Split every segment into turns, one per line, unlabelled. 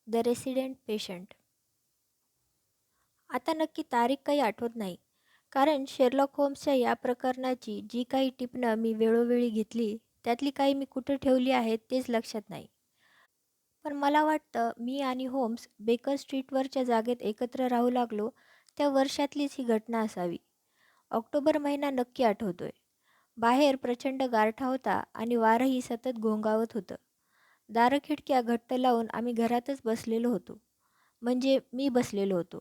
The resident patient. आता नक्की तारीख काही आठवत नाही, कारण शेरलॉक होम्सच्या या प्रकरणाची जी काही टिपणं मी वेळोवेळी घेतली, त्यातली काही मी कुठे ठेवली आहेत तेच लक्षात नाही. पण मला वाटतं मी आणि होम्स बेकर स्ट्रीटवरच्या जागेत एकत्र राहू लागलो त्या वर्षातलीच ही घटना असावी. ऑक्टोबर महिना नक्की आठवतोय. बाहेर प्रचंड गारठा होता आणि वारंही सतत घोंगावत होतं. दारं खिडक्या घट्ट लावून आम्ही घरातच बसलेलो होतो. म्हणजे मी बसलेलो होतो.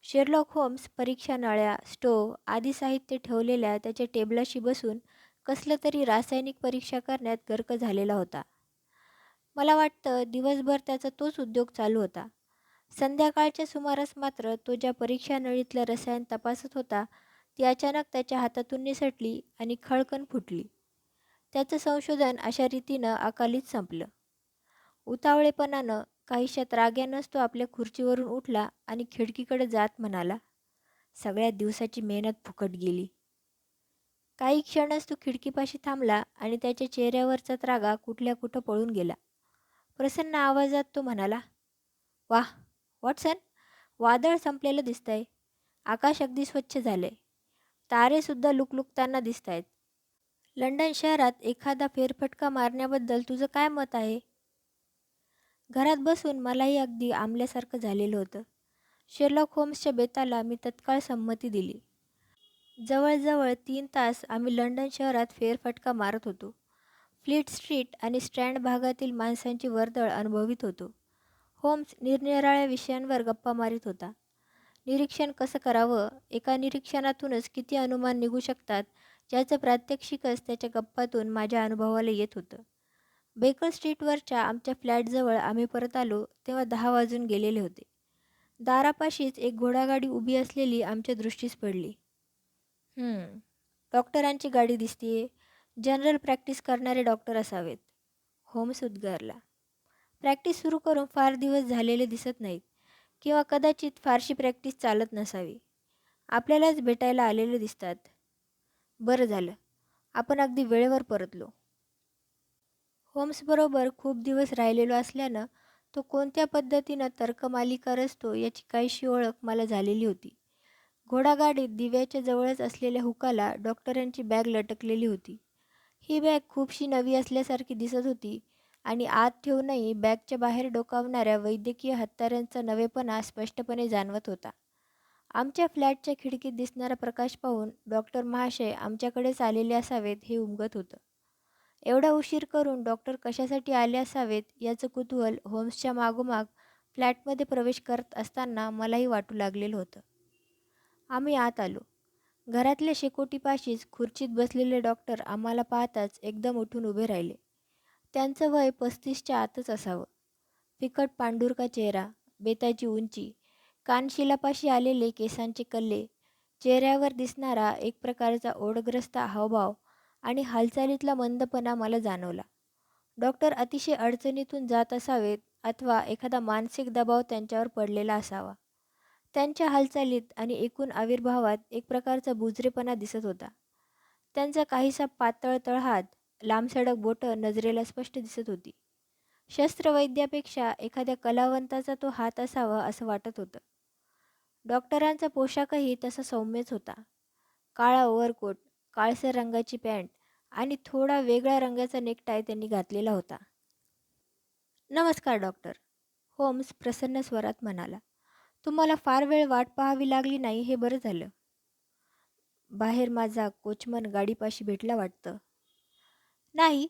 शेरलॉक होम्स परीक्षा नळ्या, स्टोव्ह आदी साहित्य ठेवलेल्या त्याच्या टेबलाशी बसून कसलं तरी रासायनिक परीक्षा करण्यात गर्क झालेला होता. मला वाटतं दिवसभर त्याचा तोच उद्योग चालू होता. संध्याकाळच्या सुमारास मात्र तो ज्या परीक्षा नळीतलं रसायन तपासत होता, ती अचानक त्याच्या हातातून निसटली आणि खळकन फुटली. त्याचं संशोधन अशा रीतीनं अकालीच संपलं. उतावळेपणानं, काहीशात रागानंच तो आपल्या खुर्चीवरून उठला आणि खिडकीकडे जात म्हणाला, "सगळ्या दिवसाची मेहनत फुकट गेली." काही क्षणच तो खिडकीपाशी थांबला आणि त्याच्या चेहऱ्यावरचा त्रागा कुठल्या कुठं पळून गेला. प्रसन्न आवाजात तो म्हणाला, "वाह वॉटसन, वादळ संपलेलं दिसतंय. आकाश अगदी स्वच्छ झालंय. तारेसुद्धा लुकलुकताना दिसतायत. लंडन शहरात एखादा फेरफटका मारण्याबद्दल तुझं काय मत आहे?" घरात बसून मलाही अगदी आंबल्यासारखं झालेलं होतं. शेरलॉक होम्सच्या बेताला मी तत्काळ संमती दिली. जवळजवळ 3 तास आम्ही लंडन शहरात फेरफटका मारत होतो. फ्लीट स्ट्रीट आणि स्ट्रँड भागातील माणसांची वर्दळ अनुभवित होतो. होम्स निरनिराळ्या विषयांवर गप्पा मारीत होता. निरीक्षण कसं करावं, एका निरीक्षणातूनच किती अनुमान निघू शकतात, याचं प्रात्यक्षिकच त्याच्या गप्पातून माझ्या अनुभवाला येत होतं. बेकर स्ट्रीटवरच्या आमच्या फ्लॅटजवळ आम्ही परत आलो तेव्हा 10 वाजून गेलेले होते. दारापाशीच एक घोडागाडी उभी असलेली आमच्या दृष्टीस पडली. डॉक्टरांची गाडी दिसतीये. जनरल प्रॅक्टिस करणारे डॉक्टर असावेत." होम्स उद्गारला. "प्रॅक्टिस सुरू करून फार दिवस झालेले दिसत नाहीत, किंवा कदाचित फारशी प्रॅक्टिस चालत नसावी. आपल्यालाच भेटायला आलेले दिसतात. बरं झालं, आपण अगदी वेळेवर परतलो." होम्सबरोबर खूप दिवस राहिलेलो असल्यानं तो कोणत्या पद्धतीनं तर्कमालिका रचतो याची काहीशी ओळख मला झालेली होती. घोडागाडीत दिव्याच्या जवळच असलेल्या हुकाला डॉक्टरांची बॅग लटकलेली होती. ही बॅग खूपशी नवी असल्यासारखी दिसत होती आणि आत ठेवूनही बॅगच्या बाहेर डोकावणाऱ्या वैद्यकीय हत्यारांचा नवेपणा स्पष्टपणे जाणवत होता. आमच्या फ्लॅटच्या खिडकीत दिसणारा प्रकाश पाहून डॉक्टर महाशय आमच्याकडेच आलेले असावेत हे उमगत होतं. एवढा उशीर करून डॉक्टर कशासाठी आले असावेत याचं कुतूहल होम्सच्या मागोमाग फ्लॅटमध्ये प्रवेश करत असताना मलाही वाटू लागलेलं होतं. आम्ही आत आलो. घरातल्या शेकोटीपाशीच खुर्चीत बसलेले डॉक्टर आम्हाला पाहताच एकदम उठून उभे राहिले. त्यांचं वय 35च्या आतच असावं. फिकट पांढुरका चेहरा, बेताची उंची, कानशिलापाशी आलेले केसांचे कल्ले, चेहऱ्यावर दिसणारा एक प्रकारचा ओढग्रस्त हावभाव आणि हालचालीतला मंदपणा मला जाणवला. डॉक्टर अतिशय अडचणीतून जात असावेत अथवा एखादा मानसिक दबाव त्यांच्यावर पडलेला असावा. त्यांच्या हालचालीत आणि एकूण आविर्भावात एक प्रकारचा बुजरेपणा दिसत होता. त्यांचा काहीसा पातळ तळहात, लांबसडक बोटं नजरेला स्पष्ट दिसत होती. शस्त्रवैद्यापेक्षा एखाद्या कलावंताचा तो हात असावा असं वाटत होतं. डॉक्टरांचा पोशाखही तसा सौम्यच होता. काळा ओव्हरकोट, काळसर रंगाची पॅन्ट आणि थोडा वेगळ्या रंगाचा नेकटाय त्यांनी घातलेला होता. "नमस्कार डॉक्टर," होम्स प्रसन्न स्वरात म्हणाला. "तुम्हाला फार वेळ वाट पाहावी लागली नाही हे बरं झालं." "बाहेर माझा कोचमन गाडीपाशी भेटला वाटतं." "नाही,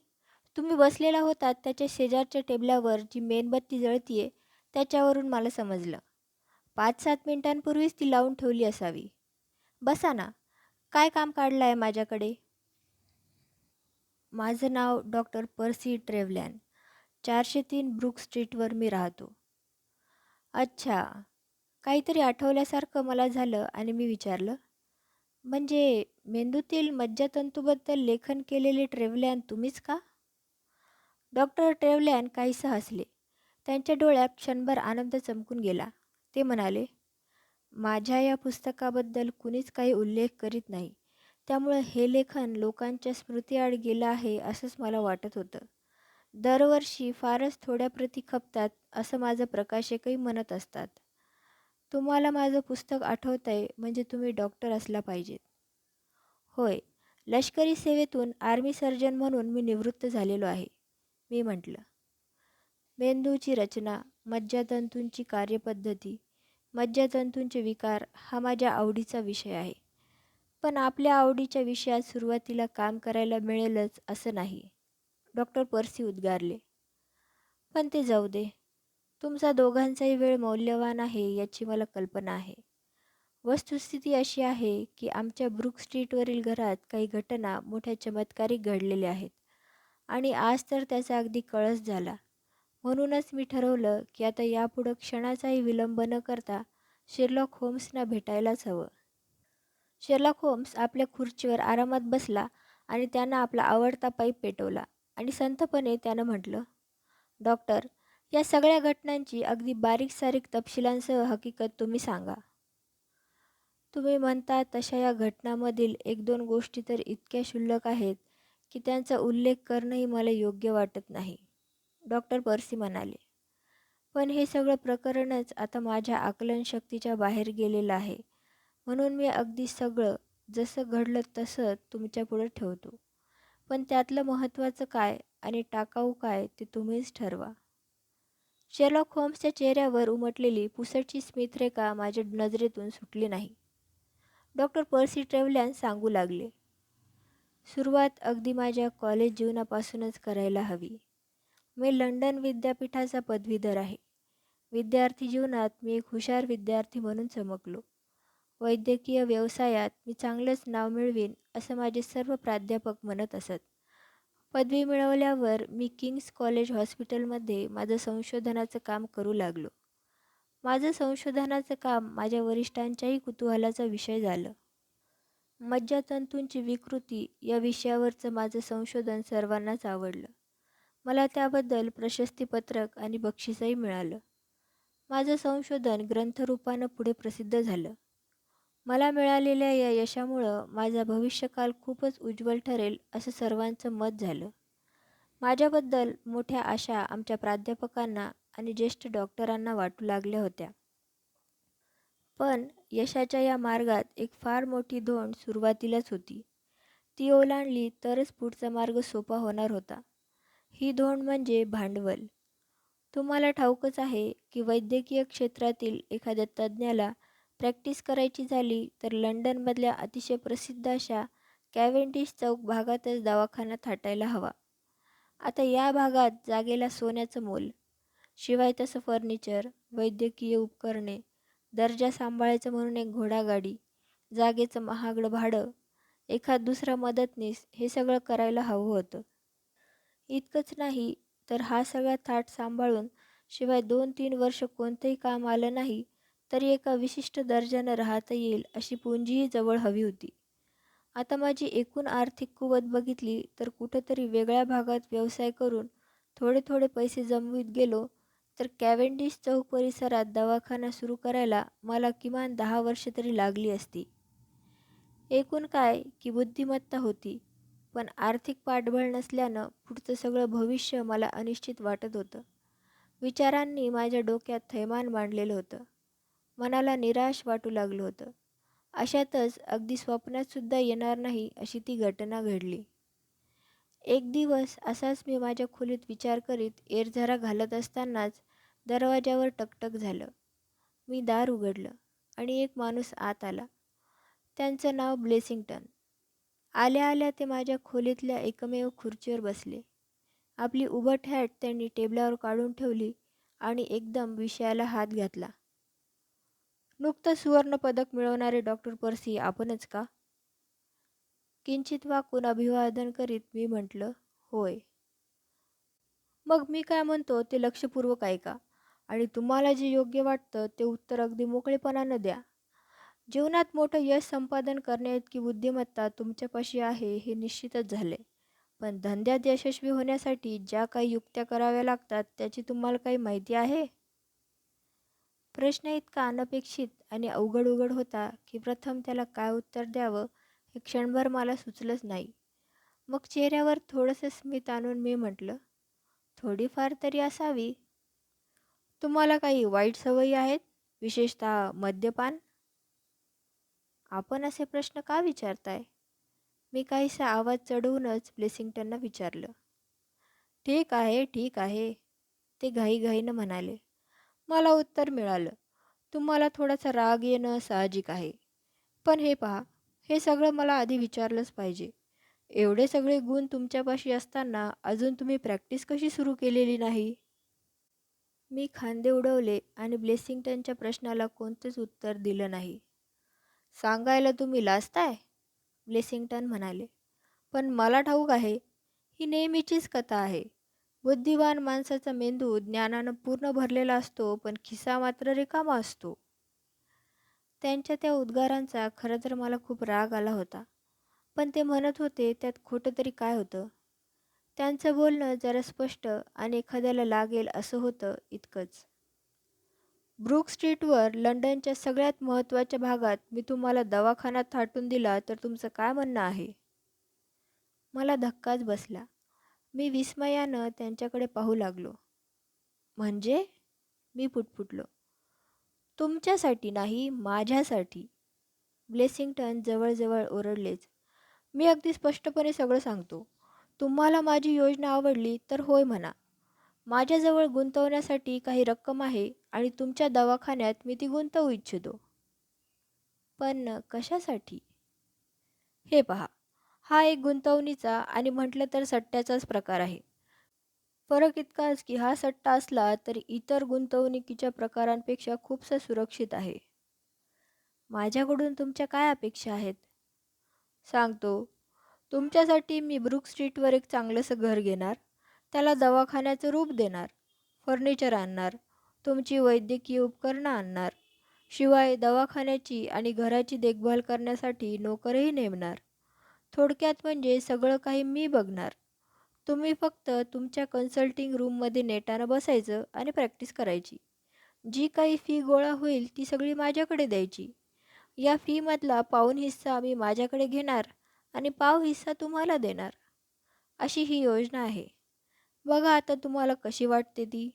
तुम्ही बसलेला होतात त्याच्या शेजारच्या टेबलावर जी मेणबत्ती जळतीये त्याच्यावरून मला समजलं. 5-7 मिनिटांपूर्वीच ती लावून ठेवली असावी. बसा ना, काय काम काढलं आहे माझ्याकडे?" "माझं नाव डॉक्टर पर्सी ट्रेव्हलॅन. 403 ब्रूक स्ट्रीटवर मी राहतो." "अच्छा." काहीतरी आठवल्यासारखं मला झालं आणि मी विचारलं, "म्हणजे मेंदूतील मज्जातंतूबद्दल लेखन केलेले ट्रेव्हलॅन तुम्हीच का?" डॉक्टर ट्रेव्हलॅन काहीसं हसले. त्यांच्या डोळ्यात क्षणभर आनंद चमकून गेला. ते म्हणाले, "माझ्या या पुस्तकाबद्दल कुणीच काही उल्लेख करीत नाही. त्यामुळे हे लेखन लोकांच्या स्मृतीआड गेलं आहे असंच मला वाटत होतं. दरवर्षी फारच थोड्या प्रती खपतात असं माझं प्रकाश एकही म्हणत असतात. तुम्हाला माझं पुस्तक आठवतंय म्हणजे तुम्ही डॉक्टर असला पाहिजेत. होय, लष्करी सेवेतून आर्मी सर्जन म्हणून मी निवृत्त झालेलो आहे, मी म्हटलं. मेंदूची रचना, मज्जातंतूंची कार्यपद्धती, मज्जातंतूंचे विकार हा माझ्या आवडीचा विषय आहे. पण आपल्या आवडीच्या विषयात सुरुवातीला काम करायला मिळेलच असं नाही. डॉक्टर पर्सी उद्गारले. पण ते जाऊ दे. तुमचा दोघांचाही वेळ मौल्यवान आहे याची मला कल्पना आहे. वस्तुस्थिती अशी आहे की आमच्या ब्रुक स्ट्रीटवरील घरात काही घटना मोठ्या चमत्कारिक घडलेल्या आहेत आणि आज तर त्याचा अगदी कळस झाला. म्हणूनच मी ठरवलं की आता यापुढं क्षणाचाही विलंब न करता शेरलॉक होम्सना भेटायलाच हवं. शेरलॉक होम्स आपल्या खुर्चीवर आरामात बसला आणि त्यानं आपला आवडता पाईप पेटवला आणि संथपणे त्यानं म्हटलं, डॉक्टर, या सगळ्या घटनांची अगदी बारीक-सारीक तपशिलांसह हकीकत तुम्ही सांगा. तुम्ही म्हणता तशा या घटनांमधील 1-2 गोष्टी तर इतक्या क्षुल्लक आहेत की त्यांचा उल्लेख करणंही मला योग्य वाटत नाही, डॉक्टर पर्सी म्हणाले. पण हे सगळं प्रकरणच आता माझ्या आकलनशक्तीच्या बाहेर गेलेलं आहे. म्हणून मी अगदी सगळं जसं घडलं तसं तुमच्यापुढं ठेवतो. पण त्यातलं महत्त्वाचं काय आणि टाकाऊ काय ते तुम्हीच ठरवा. शेरलॉक होम्सच्या चेहऱ्यावर उमटलेली पुसटशी स्मितरेखा माझ्या नजरेतून सुटली नाही. डॉक्टर पर्सी ट्रेव्हलॅन सांगू लागले. सुरुवात अगदी माझ्या कॉलेज जीवनापासूनच करायला हवी. मी लंडन विद्यापीठाचा पदवीधर आहे. विद्यार्थी जीवनात मी एक हुशार विद्यार्थी म्हणून चमकलो. वैद्यकीय व्यवसायात मी चांगलंच नाव मिळवीन असं माझे सर्व प्राध्यापक म्हणत असत. पदवी मिळवल्यावर मी किंग्स कॉलेज हॉस्पिटलमध्ये माझं संशोधनाचं काम करू लागलो. माझं संशोधनाचं काम माझ्या वरिष्ठांच्याही कुतूहलाचा विषय झालं. मज्जातंतूंची विकृती या विषयावरचं माझं संशोधन सर्वांनाच आवडलं. मला त्याबद्दल प्रशस्तीपत्रक आणि बक्षीसही मिळालं. माझं संशोधन ग्रंथरूपानं पुढे प्रसिद्ध झालं. मला मिळालेल्या या यशामुळं माझा भविष्यकाल खूपच उज्ज्वल ठरेल असं सर्वांचं मत झालं. माझ्याबद्दल मोठ्या आशा आमच्या प्राध्यापकांना आणि ज्येष्ठ डॉक्टरांना वाटू लागल्या होत्या. पण यशाच्या या मार्गात एक फार मोठी धोंड सुरुवातीलाच होती. ती ओलांडली तरच पुढचा मार्ग सोपा होणार होता. ही धोंड म्हणजे भांडवल. तुम्हाला ठाऊकच आहे की वैद्यकीय क्षेत्रातील एखाद्या तज्ज्ञाला प्रॅक्टिस करायची झाली तर लंडनमधल्या अतिशय प्रसिद्ध अशा कॅव्हेंडिश चौक भागातच दवाखाना थाटायला हवा. आता या भागात जागेला सोन्याचं मोल. शिवाय तसं फर्निचर, वैद्यकीय उपकरणे, दर्जा सांभाळायचं म्हणून एक घोडागाडी, जागेचं महागडं भाडं, एखाद दुसरा मदतनीस हे सगळं करायला हवं होतं. इतकंच नाही तर हा सगळा थाट सांभाळून शिवाय 2-3 वर्ष कोणतंही काम आलं नाही तरी एका विशिष्ट दर्जानं राहता येईल अशी पुंजीही जवळ हवी होती. आता माझी एकूण आर्थिक कुवत बघितली तर कुठंतरी वेगळ्या भागात व्यवसाय करून थोडे थोडे पैसे जमवीत गेलो तर कॅव्हेंडिश चौक परिसरात दवाखाना सुरू करायला मला किमान 10 वर्ष तरी लागली असती. एकूण काय की बुद्धिमत्ता होती, पण आर्थिक पाठबळ नसल्यानं पुढचं सगळं भविष्य मला अनिश्चित वाटत होतं. विचारांनी माझ्या डोक्यात थैमान मांडलेलं होतं. मनाला निराश वाटू लागलं होतं. अशातच अगदी स्वप्नात सुद्धा येणार नाही अशी ती घटना घडली. एक दिवस असाच मी माझ्या खोलीत विचार करीत एरझारा घालत असतानाच दरवाजावर टकटक झालं. मी दार उघडलं आणि एक माणूस आत आला. त्यांचं नाव ब्लेसिंग्टन. आल्या आल्या ते माझ्या खोलीतल्या एकमेव खुर्चीवर बसले. आपली उबट हॅट त्यांनी टेबलावर काढून ठेवली आणि एकदम विषयाला हात घातला. नुकतंच सुवर्णपदक मिळवणारे डॉक्टर पर्सी आपणच का? किंचित वाकून अभिवादन करीत मी म्हटलं, होय. मग मी काय म्हणतो ते लक्षपूर्वक ऐका आणि तुम्हाला जे योग्य वाटतं ते उत्तर अगदी मोकळेपणानं द्या. जीवनात मोठं यश संपादन करण्याइतकी बुद्धिमत्ता तुमच्यापाशी आहे हे निश्चितच झाले. पण धंद्यात यशस्वी होण्यासाठी ज्या काही युक्त्या कराव्या लागतात त्याची तुम्हाला काही माहिती आहे? प्रश्न इतका अनपेक्षित आणि अवघड होता की प्रथम त्याला काय उत्तर द्यावं हे क्षणभर मला सुचलंच नाही. मग चेहऱ्यावर थोडंसं स्मित आणून मी म्हटलं, थोडीफार तरी असावी. तुम्हाला काही वाईट सवयी आहेत, विशेषतः मद्यपान? आपण असे प्रश्न का विचारताय? मी काहीसा आवाज चढवूनच ब्लेसिंग्टनला विचारलं. ठीक आहे, ठीक आहे, ते घाईघाईनं म्हणाले. मला उत्तर मिळालं. तुम्हाला थोडासा राग येणं साहजिक आहे. पण हे पहा, हे सगळं मला आधी विचारलंच पाहिजे. एवढे सगळे गुण तुमच्यापाशी असताना अजून तुम्ही प्रॅक्टिस कशी सुरू केलेली नाही? मी खांदे उडवले आणि ब्लेसिंग्टनच्या प्रश्नाला कोणतेच उत्तर दिलं नाही. सांगायला तुम्ही लाजताय? ब्लेसिंग्टन म्हणाले. पण मला ठाऊक आहे, ही नेहमीचीच कथा आहे. बुद्धिवान माणसाचा मेंदू ज्ञानानं पूर्ण भरलेला असतो, पण खिसा मात्र रिकामा असतो. त्यांच्या त्या उद्गारांचा खरं तर मला खूप राग आला होता. पण ते म्हणत होते त्यात खोटं तरी काय होतं? त्यांचं बोलणं जरा स्पष्ट आणि एखाद्याला लागेल असं होतं, इतकंच. ब्रूक स्ट्रीटवर लंडनच्या सगळ्यात महत्त्वाच्या भागात मी तुम्हाला दवाखाना थाटून दिला तर तुमचं काय म्हणणं आहे? मला धक्काच बसला. मी विस्मयानं त्यांच्याकडे पाहू लागलो. म्हणजे? मी पुटपुटलो. तुमच्यासाठी नाही, माझ्यासाठी. ब्लेसिंग्टन जवळजवळ ओरडलेच. मी अगदी स्पष्टपणे सगळं सांगतो. तुम्हाला माझी योजना आवडली तर होय म्हणा. माझ्याजवळ गुंतवण्यासाठी काही रक्कम आहे आणि तुमच्या दवाखान्यात मी ती गुंतवू इच्छितो. पण कशासाठी? हे पहा, हा एक गुंतवणीचा आणि म्हटलं तर सट्ट्याचाच प्रकार आहे. फरक इतकाच की हा सट्टा असला तरी इतर गुंतवणुकीच्या प्रकारांपेक्षा खूपसा सुरक्षित आहे. माझ्याकडून तुमच्या काय अपेक्षा आहेत? सांगतो. तुमच्यासाठी मी ब्रूक स्ट्रीटवर एक चांगलंसं घर घेणार. त्याला दवाखान्याचं रूप देणार. फर्निचर आणणार. तुमची वैद्यकीय उपकरणं आणणार. शिवाय दवाखान्याची आणि घराची देखभाल करण्यासाठी नोकरही नेमणार. थोडक्यात म्हणजे सगळं काही मी बघणार. तुम्ही फक्त तुमच्या कन्सल्टिंग रूममध्ये नेटानं बसायचं आणि प्रॅक्टिस करायची. जी काही फी गोळा होईल ती सगळी माझ्याकडे द्यायची. या फीमधला पाऊण हिस्सा मी माझ्याकडे घेणार आणि पाव हिस्सा तुम्हाला देणार. अशी ही योजना आहे. बघा आता तुम्हाला कशी वाटते ती.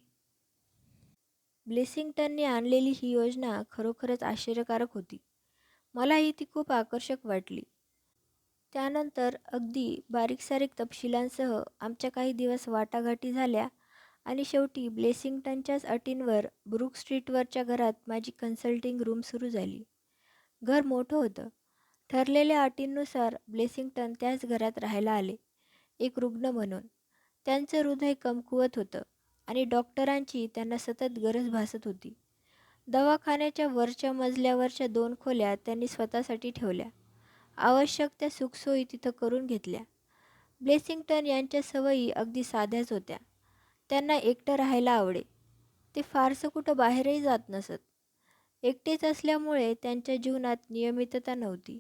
ब्लेसिंग्टनने आणलेली ही योजना खरोखरच आश्चर्यकारक होती. मलाही ती खूप आकर्षक वाटली. त्यानंतर अगदी बारीकसारीक तपशिलांसह आमच्या काही दिवस वाटाघाटी झाल्या आणि शेवटी ब्लेसिंग्टनच्याच अटींवर ब्रूक स्ट्रीटवरच्या घरात माझी कन्सल्टिंग रूम सुरू झाली. घर मोठं होतं. ठरलेल्या अटींनुसार ब्लेसिंग्टन त्याच घरात राहायला आले, एक रुग्ण म्हणून. त्यांचं हृदय कमकुवत होतं आणि डॉक्टरांची त्यांना सतत गरज भासत होती. दवाखान्याच्या वरच्या मजल्यावरच्या 2 खोल्या त्यांनी स्वतःसाठी ठेवल्या. आवश्यक त्या सुखसोयी तिथं करून घेतल्या. ब्लेसिंग्टन यांच्या सवयी अगदी साध्याच होत्या. त्यांना एकटं राहायला आवडे. ते फारसं कुठं बाहेरही जात नसत. एकटेच असल्यामुळे त्यांच्या जीवनात नियमितता नव्हती.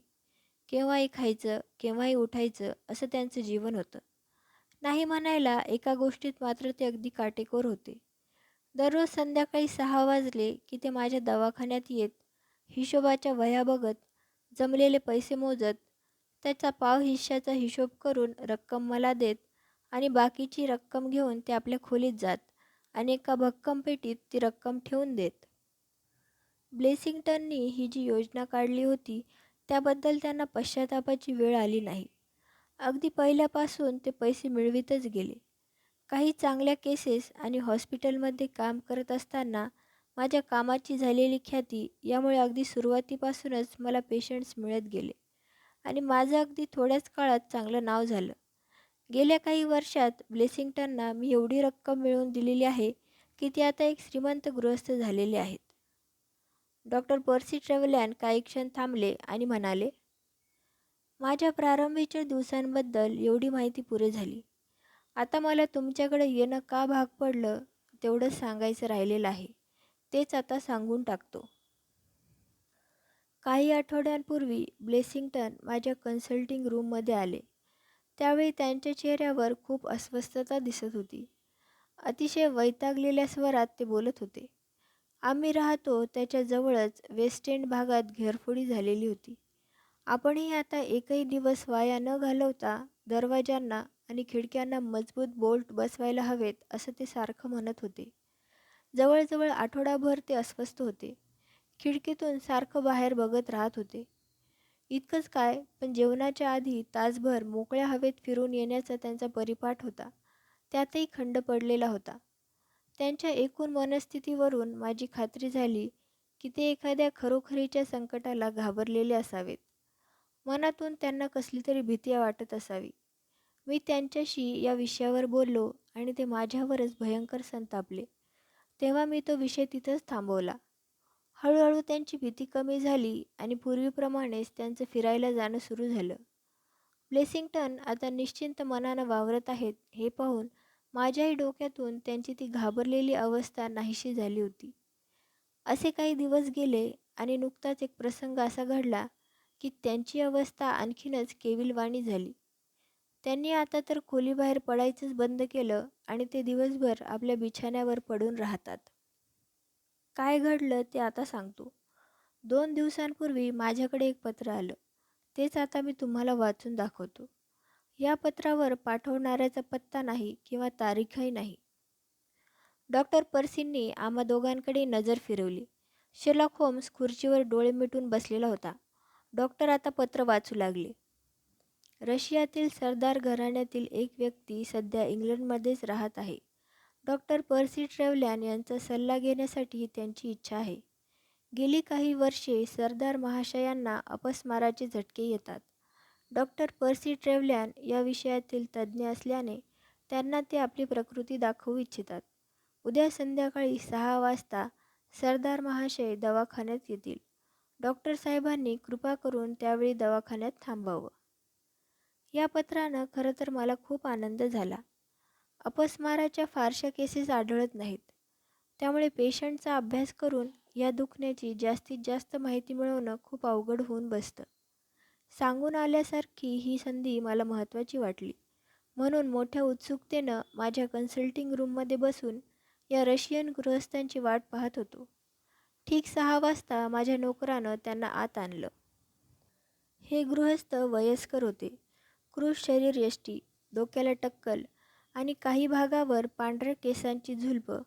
केव्हाही खायचं, केव्हाही उठायचं असं त्यांचं जीवन होतं. नाही म्हणायला एका गोष्टीत मात्र ते अगदी काटेकोर होते. दररोज संध्याकाळी 6 वाजले की ते माझ्या दवाखान्यात येत, हिशोबाच्या वह्या बघत, जमलेले पैसे मोजत, त्याचा पाव हिश्श्याचा हिशोब करून रक्कम मला देत आणि बाकीची रक्कम घेऊन ते आपल्या खोलीत जात आणि एका भक्कम पेटीत ती रक्कम ठेवून देत. ब्लेसिंग्टननी ही जी योजना काढली होती त्याबद्दल त्यांना पश्चातापाची वेळ आली नाही. अगदी पहिल्यापासून ते पैसे मिळवितच गेले. काही चांगल्या केसेस आणि हॉस्पिटलमध्ये काम करत असताना माझ्या कामाची झालेली ख्याती यामुळे अगदी सुरुवातीपासूनच मला पेशंट्स मिळत गेले आणि माझं अगदी थोड्याच काळात चांगलं नाव झालं. गेल्या काही वर्षात ब्लेसिंग्टनना मी एवढी रक्कम मिळवून दिलेली आहे की ते आता एक श्रीमंत गृहस्थ झालेले आहेत. डॉक्टर पर्सी ट्रेव्हलॅन काही क्षण थांबले आणि म्हणाले, माझ्या प्रारंभीच्या दिवसांबद्दल एवढी माहिती पुरे झाली. आता मला तुमच्याकडे येणं का भाग पडलं तेवढंच सांगायचं राहिलेलं आहे. तेच आता सांगून टाकतो. काही आठवड्यांपूर्वी ब्लेसिंग्टन माझ्या कन्सल्टिंग रूममध्ये आले. त्यावेळी त्यांच्या चेहऱ्यावर खूप अस्वस्थता दिसत होती. अतिशय वैतागलेल्या स्वरात ते बोलत होते. आम्ही राहतो त्याच्या जवळच वेस्ट एंड भागात घरफोडी झालेली होती. आपणही आता एकही दिवस वाया न घालवता दरवाजांना आणि खिडक्यांना मजबूत बोल्ट बसवायला हवेत असं ते सारखं म्हणत होते. जवळजवळ आठवडाभर ते अस्वस्थ होते. खिडकीतून सारखं बाहेर बघत राहत होते. इतकंच काय, पण जेवणाच्या आधी तासभर मोकळ्या हवेत फिरून येण्याचा त्यांचा परिपाठ होता. त्यातही खंड पडलेला होता. त्यांच्या एकूण मनस्थितीवरून माझी खात्री झाली की ते एखाद्या खरोखरीच्या संकटाला घाबरलेले असावेत. मनातून त्यांना कसली तरी भीती वाटत असावी. मी त्यांच्याशी या विषयावर बोललो आणि ते माझ्यावरच भयंकर संतापले. तेव्हा मी तो विषय तिथंच थांबवला. हळूहळू त्यांची भीती कमी झाली आणि पूर्वीप्रमाणेच त्यांचं फिरायला जाणं सुरू झालं. ब्लेसिंग्टन आता निश्चिंत मनानं वावरत आहेत हे पाहून माझ्याही डोक्यातून त्यांची ती घाबरलेली अवस्था नाहीशी झाली होती. असे काही दिवस गेले आणि नुकताच एक प्रसंग असा घडला की त्यांची अवस्था आणखीनच केविलवाणी झाली. त्यांनी आता तर खोलीबाहेर पडायचंच बंद केलं आणि ते दिवसभर आपल्या बिछाण्यावर पडून राहतात. काय घडलं ते आता सांगतो. 2 दिवसांपूर्वी माझ्याकडे एक पत्र आलं. तेच आता मी तुम्हाला वाचून दाखवतो. या पत्रावर पाठवणाऱ्याचा पत्ता नाही किंवा तारीखही नाही. डॉक्टर पर्सींनी आम्हा दोघांकडे नजर फिरवली. शेर्लॉक होम्स खुर्चीवर डोळे मिटून बसलेला होता. डॉक्टर आता पत्र वाचू लागले. रशियातील सरदार घराण्यातील एक व्यक्ती सध्या इंग्लंडमध्येच राहत आहे. डॉक्टर पर्सी ट्रॅव्हलॅन यांचा सल्ला घेण्यासाठी त्यांची इच्छा आहे. गेली काही वर्षे सरदार महाशयांना अपस्माराचे झटके येतात. डॉक्टर पर्सी ट्रॅव्हलॅन या विषयातील तज्ज्ञ असल्याने त्यांना ते आपली प्रकृती दाखवू इच्छितात. उद्या संध्याकाळी 6 वाजता सरदार महाशय दवाखान्यात येतील. डॉक्टर साहेबांनी कृपा करून त्यावेळी दवाखान्यात थांबावं. या पत्रानं खरं तर मला खूप आनंद झाला. अपस्माराच्या फारशा केसेस आढळत नाहीत. त्यामुळे पेशंटचा अभ्यास करून या दुखण्याची जास्तीत जास्त माहिती मिळवणं खूप अवघड होऊन बसतं. सांगून आल्यासारखी ही संधी मला महत्त्वाची वाटली. म्हणून मोठ्या उत्सुकतेनं माझ्या कन्सल्टिंग रूममध्ये बसून या रशियन गृहस्थांची वाट पाहत होतो. ठीक 6 वाजता माझ्या नोकरानं त्यांना आत आणलं. हे गृहस्थ वयस्कर होते. कृश शरीरयष्टी, डोक्याला टक्कल आणि काही भागावर पांढऱ्या केसांची झुलपं,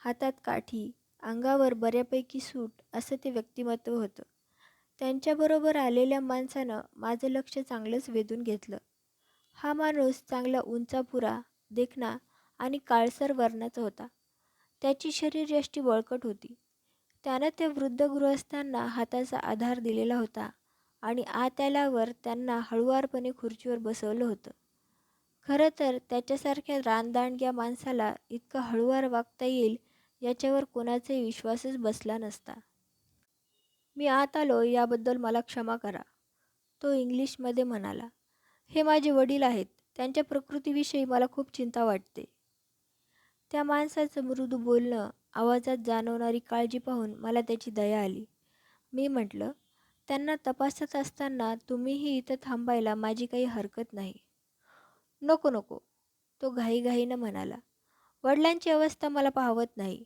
हातात काठी, अंगावर बऱ्यापैकी सूट असं ते व्यक्तिमत्व होतं. त्यांच्याबरोबर आलेल्या माणसानं माझं लक्ष चांगलंच वेधून घेतलं. हा माणूस चांगला उंचापुरा, देखणा आणि काळसर वर्णाचा होता. त्याची शरीरयष्टी बळकट होती. त्यानं त्या वृद्ध गृहस्थांना हाताचा आधार दिलेला होता आणि आत आल्यावर त्यांना हळुवारपणे खुर्चीवर बसवलं होतं. खरं तर त्याच्यासारख्या रानदांडग्या माणसाला इतकं हळुवार वागता येईल याच्यावर कोणाचाही विश्वासच बसला नसता. मी आत आलो याबद्दल मला क्षमा करा, तो इंग्लिशमध्ये म्हणाला. हे माझे वडील आहेत. त्यांच्या प्रकृतीविषयी मला खूप चिंता वाटते. त्या माणसाचं मृदू बोलणं, आवाजात जाणवणारी काळजी पाहून मला त्याची दया आली. मी म्हटलं, त्यांना तपासत असताना तुम्हीही इथं थांबायला माझी काही हरकत नाही. नको नको, तो घाईघाईनं म्हणाला. वडिलांची अवस्था मला पाहवत नाही.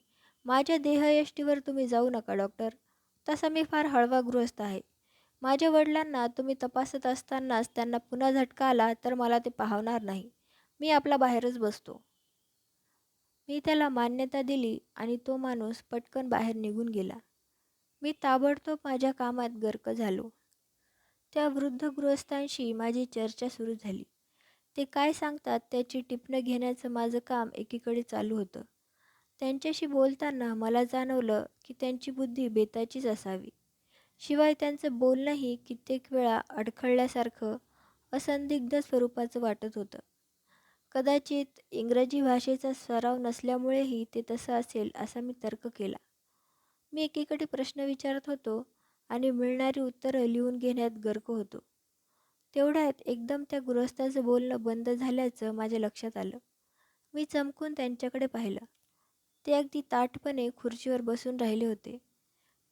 माझ्या देहयष्टीवर तुम्ही जाऊ नका डॉक्टर. तसा मी फार हळवा गृहस्थ आहे. माझ्या वडिलांना तुम्ही तपासत असतानाच त्यांना पुन्हा झटका आला तर मला ते पाहवणार नाही. मी आपला बाहेरच बसतो. मी त्याला मान्यता दिली आणि तो माणूस पटकन बाहेर निघून गेला. मी ताबडतोब माझ्या कामात गर्क झालो. त्या वृद्ध गृहस्थांशी माझी चर्चा सुरू झाली. ते काय सांगतात त्याची टिपणं घेण्याचं माझं काम एकीकडे चालू होतं. त्यांच्याशी बोलताना मला जाणवलं की त्यांची बुद्धी बेताचीच असावी. शिवाय त्यांचं बोलणंही कित्येक वेळा अडखळल्यासारखं, असंदिग्ध स्वरूपाचं वाटत होतं. कदाचित इंग्रजी भाषेचा सराव नसल्यामुळेही ते तसं असेल असा मी तर्क केला. मी एकीकडे प्रश्न विचारत होतो आणि मिळणारी उत्तरं लिहून घेण्यात गर्क होतो. तेवढ्यात एकदम त्या गृहस्थाचं बोलणं बंद झाल्याचं माझ्या लक्षात आलं. मी चमकून त्यांच्याकडे पाहिलं. ते अगदी ताठपणे खुर्चीवर बसून राहिले होते.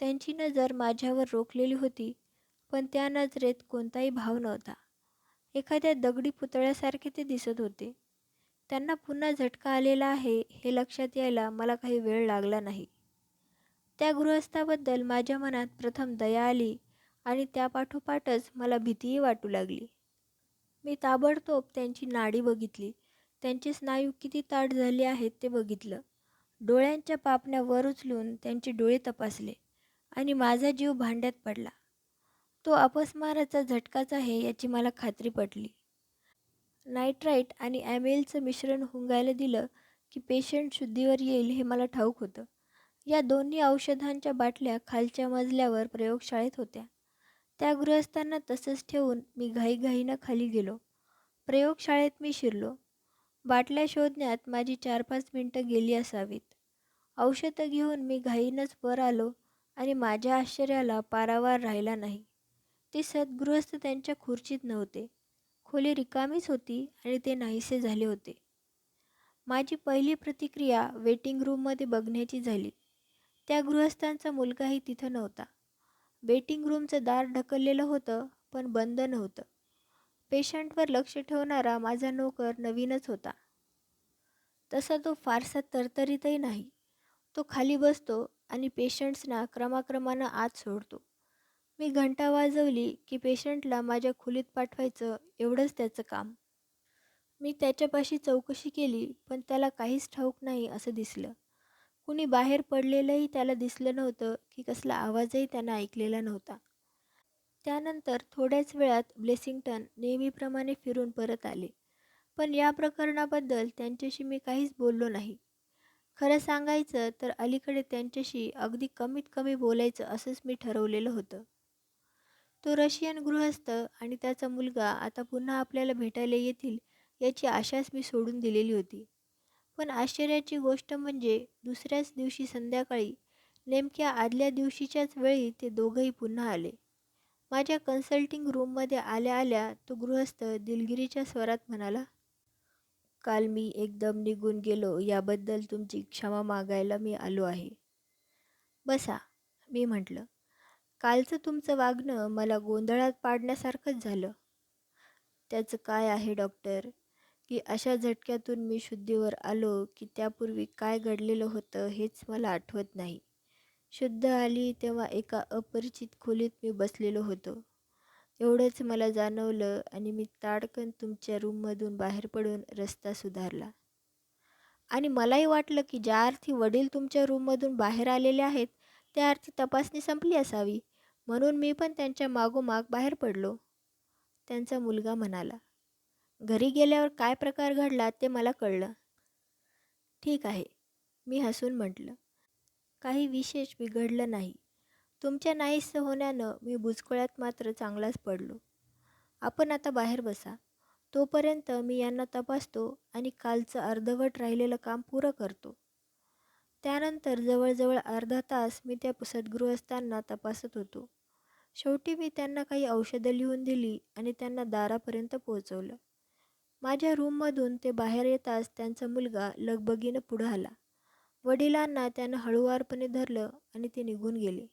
त्यांची नजर माझ्यावर रोखलेली होती, पण त्या नजरेत कोणताही भाव नव्हता. एखाद्या दगडी पुतळ्यासारखे ते दिसत होते. त्यांना पुन्हा झटका आलेला आहे हे लक्षात यायला मला काही वेळ लागला नाही. त्या गृहस्थाबद्दल माझ्या मनात प्रथम दया आली आणि त्यापाठोपाठच मला भीतीही वाटू लागली. मी ताबडतोब त्यांची नाडी बघितली. त्यांचे स्नायू किती ताठ झाले आहेत ते बघितलं. डोळ्यांच्या पापण्या वर उचलून त्यांचे डोळे तपासले आणि माझा जीव भांड्यात पडला. तो अपस्माराचा झटकाच आहे याची मला खात्री पटली. नायट्राईट आणि ॲमेलचं मिश्रण हुंगायला दिलं की पेशंट शुद्धीवर येईल हे मला ठाऊक होतं. या दोन्ही औषधांच्या बाटल्या खालच्या मजल्यावर प्रयोगशाळेत होत्या. त्या गृहस्थांना तसंच ठेवून मी घाईघाईनं खाली गेलो. प्रयोगशाळेत मी शिरलो. बाटल्या शोधण्यात माझी 4-5 मिनिटं गेली असावीत. औषधं घेऊन मी घाईनंच वर आलो आणि माझ्या आश्चर्याला पारावार राहिला नाही. ते सद्गृहस्थ त्यांच्या खुर्चीत नव्हते. खोली रिकामीच होती आणि ते नाहीसे झाले होते. माझी पहिली प्रतिक्रिया वेटिंग रूममध्ये बघण्याची झाली. त्या गृहस्थांचा मुलगाही तिथं नव्हता. वेटिंग रूमचं दार ढकललेलं होतं, पण बंद नव्हतं. पेशंटवर लक्ष ठेवणारा माझा नोकर नवीनच होता. तसा तो फारसा तरतरीतही नाही. तो खाली बसतो आणि पेशंट्सना क्रमाक्रमानं आत सोडतो. मी घंटा वाजवली की पेशंटला माझ्या खोलीत पाठवायचं एवढंच त्याचं काम. मी त्याच्यापाशी चौकशी केली, पण त्याला काहीच ठाऊक नाही असं दिसलं. कुणी बाहेर पडलेलंही त्याला दिसलं नव्हतं की कसला आवाजही त्यानं ऐकलेला नव्हता. त्यानंतर थोड्याच वेळात ब्लेसिंग्टन नेहमीप्रमाणे फिरून परत आले. पण या प्रकरणाबद्दल त्यांच्याशी मी काहीच बोललो नाही. खरं सांगायचं तर अलीकडे त्यांच्याशी अगदी कमीत कमी बोलायचं असंच मी ठरवलेलं होतं. तो रशियन गृहस्थ आणि त्याचा मुलगा आता पुन्हा आपल्याला भेटायला येतील याची आशाच मी सोडून दिलेली होती. पण आश्चर्याची गोष्ट म्हणजे दुसऱ्याच दिवशी संध्याकाळी नेमक्या आदल्या दिवशीच्याच वेळी ते दोघंही पुन्हा आले. माझ्या कन्सल्टिंग रूममध्ये आल्या आल्या तो गृहस्थ दिलगिरीच्या स्वरात म्हणाला, "काल मी एकदम निघून गेलो याबद्दल तुमची क्षमा मागायला मी आलो आहे." "बसा," मी म्हटलं. "कालचं तुमचं वागणं मला गोंधळात पाडण्यासारखंच झालं." "त्याचं काय आहे डॉक्टर, की अशा झटक्यातून मी शुद्धीवर आलो की त्यापूर्वी काय घडलेलं होतं हेच मला आठवत नाही. शुद्ध आली तेव्हा एका अपरिचित खोलीत मी बसलेलो होतो. एवढंच मला जाणवलं आणि मी ताडकन तुमच्या रूममधून बाहेर पडून रस्ता सुधारला. आणि मलाही वाटलं की ज्या अर्थी वडील तुमच्या रूममधून बाहेर आलेले आहेत त्या अर्थी तपासणी संपली असावी, म्हणून मी पण त्यांच्या मागोमाग बाहेर पडलो." त्यांचा मुलगा म्हणाला. "घरी गेल्यावर काय प्रकार घडला ते मला कळलं." "ठीक आहे," मी हसून म्हटलं. "काही विशेष बिघडलं नाही. तुमच्या नाहीसं होण्यानं मी बुचकळ्यात मात्र चांगलाच पडलो. आपण आता बाहेर बसा. तोपर्यंत मी यांना तपासतो आणि कालचं अर्धवट राहिलेलं काम पुरं करतो." त्यानंतर जवळजवळ अर्धा तास मी त्या सद्गृहस्थांना तपासत होतो. शेवटी मी त्यांना काही औषधं लिहून दिली आणि त्यांना दारापर्यंत पोहोचवलं. माझ्या रूममधून ते बाहेर येताच त्यांचा मुलगा लगबगीनं पुढं आला. वडिलांना त्यानं हळूवारपणे धरलं आणि ते निघून गेले.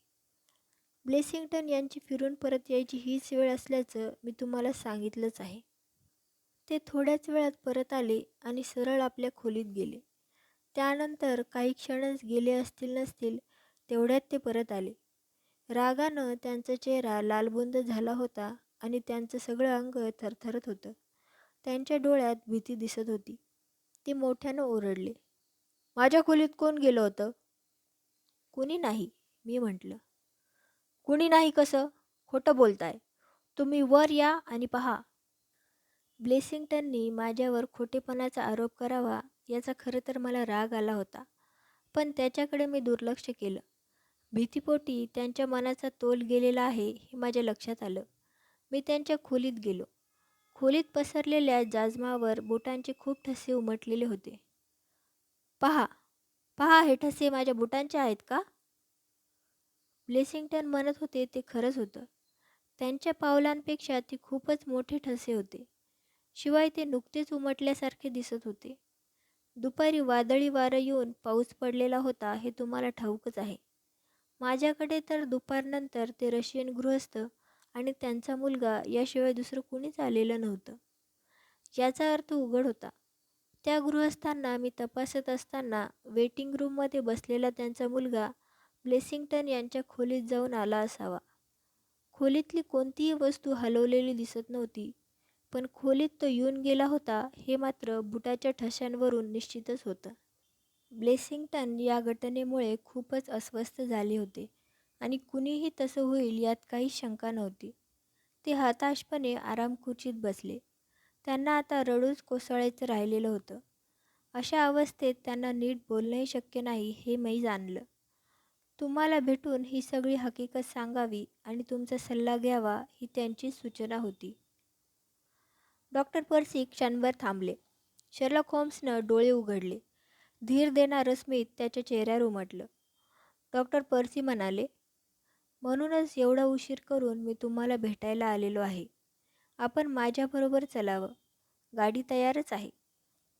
ब्लेसिंग्टन यांची फिरून परत यायची हीच वेळ असल्याचं मी तुम्हाला सांगितलंच आहे. ते थोड्याच वेळात परत आले आणि सरळ आपल्या खोलीत गेले. त्यानंतर काही क्षणच गेले असतील नसतील तेवढ्यात ते परत आले. रागानं त्यांचा चेहरा लालबुंद झाला होता आणि त्यांचं सगळं अंग थरथरत होतं. त्यांच्या डोळ्यात भीती दिसत होती. ते मोठ्यानं ओरडले, "माझ्या खोलीत कोण गेलं होतं?" "कुणी नाही," मी म्हटलं. "कुणी नाही कसं? खोटं बोलताय. तुम्ही वर या आणि पहा." ब्लेसिंग्टननी माझ्यावर खोटेपणाचा आरोप करावा याचा खरं तर मला राग आला होता, पण त्याच्याकडे मी दुर्लक्ष केलं. भीतीपोटी त्यांच्या मनाचा तोल गेलेला आहे हे माझ्या लक्षात आलं. मी त्यांच्या खोलीत गेलो. खोलीत पसरलेल्या जाजमावर बुटांचे खूप ठसे उमटलेले होते. "पहा, पहा हे ठसे माझ्या बुटांचे आहेत का?" ब्लेसिंग्टन म्हणत होते ते खरंच होतं. त्यांच्या पावलांपेक्षा ते खूपच मोठे ठसे होते. शिवाय ते नुकतेच उमटल्यासारखे दिसत होते. दुपारी वादळी वारं येऊन पाऊस पडलेला होता हे तुम्हाला ठाऊकच आहे. माझ्याकडे तर दुपारनंतर ते रशियन गृहस्थ आणि त्यांचा मुलगा याशिवाय दुसरं कुणीच आलेलं नव्हतं. याचा अर्थ उघड होता. त्या गृहस्थांना मी तपासत असताना वेटिंग रूममध्ये बसलेला त्यांचा मुलगा ब्लेसिंग्टन यांच्या खोलीत जाऊन आला असावा. खोलीतली कोणतीही वस्तू हलवलेली दिसत नव्हती, पण खोलीत तो येऊन गेला होता हे मात्र बुटाच्या ठशांवरून निश्चितच होतं. ब्लेसिंग्टन या घटनेमुळे खूपच अस्वस्थ झाले होते आणि कुणीही तसं होईल यात काही शंका नव्हती. ते हताशपणे आरामखुर्चीत बसले. त्यांना आता रडूच कोसळायचं राहिलेलं होतं. अशा अवस्थेत त्यांना नीट बोलणंही शक्य नाही हे मी जाणलं. तुम्हाला भेटून ही सगळी हकीकत सांगावी आणि तुमचा सल्ला घ्यावा ही त्यांची सूचना होती. डॉक्टर पर्सी क्षणभर थांबले. शर्लॉक होम्सनं डोळे उघडले. धीर देणारं स्मित त्याच्या चेहऱ्यावर उमटलं. डॉक्टर पर्सी म्हणाले, म्हणूनच एवढा उशीर करून मी तुम्हाला भेटायला आलेलो आहे. आपण माझ्याबरोबर चलावं. गाडी तयारच आहे.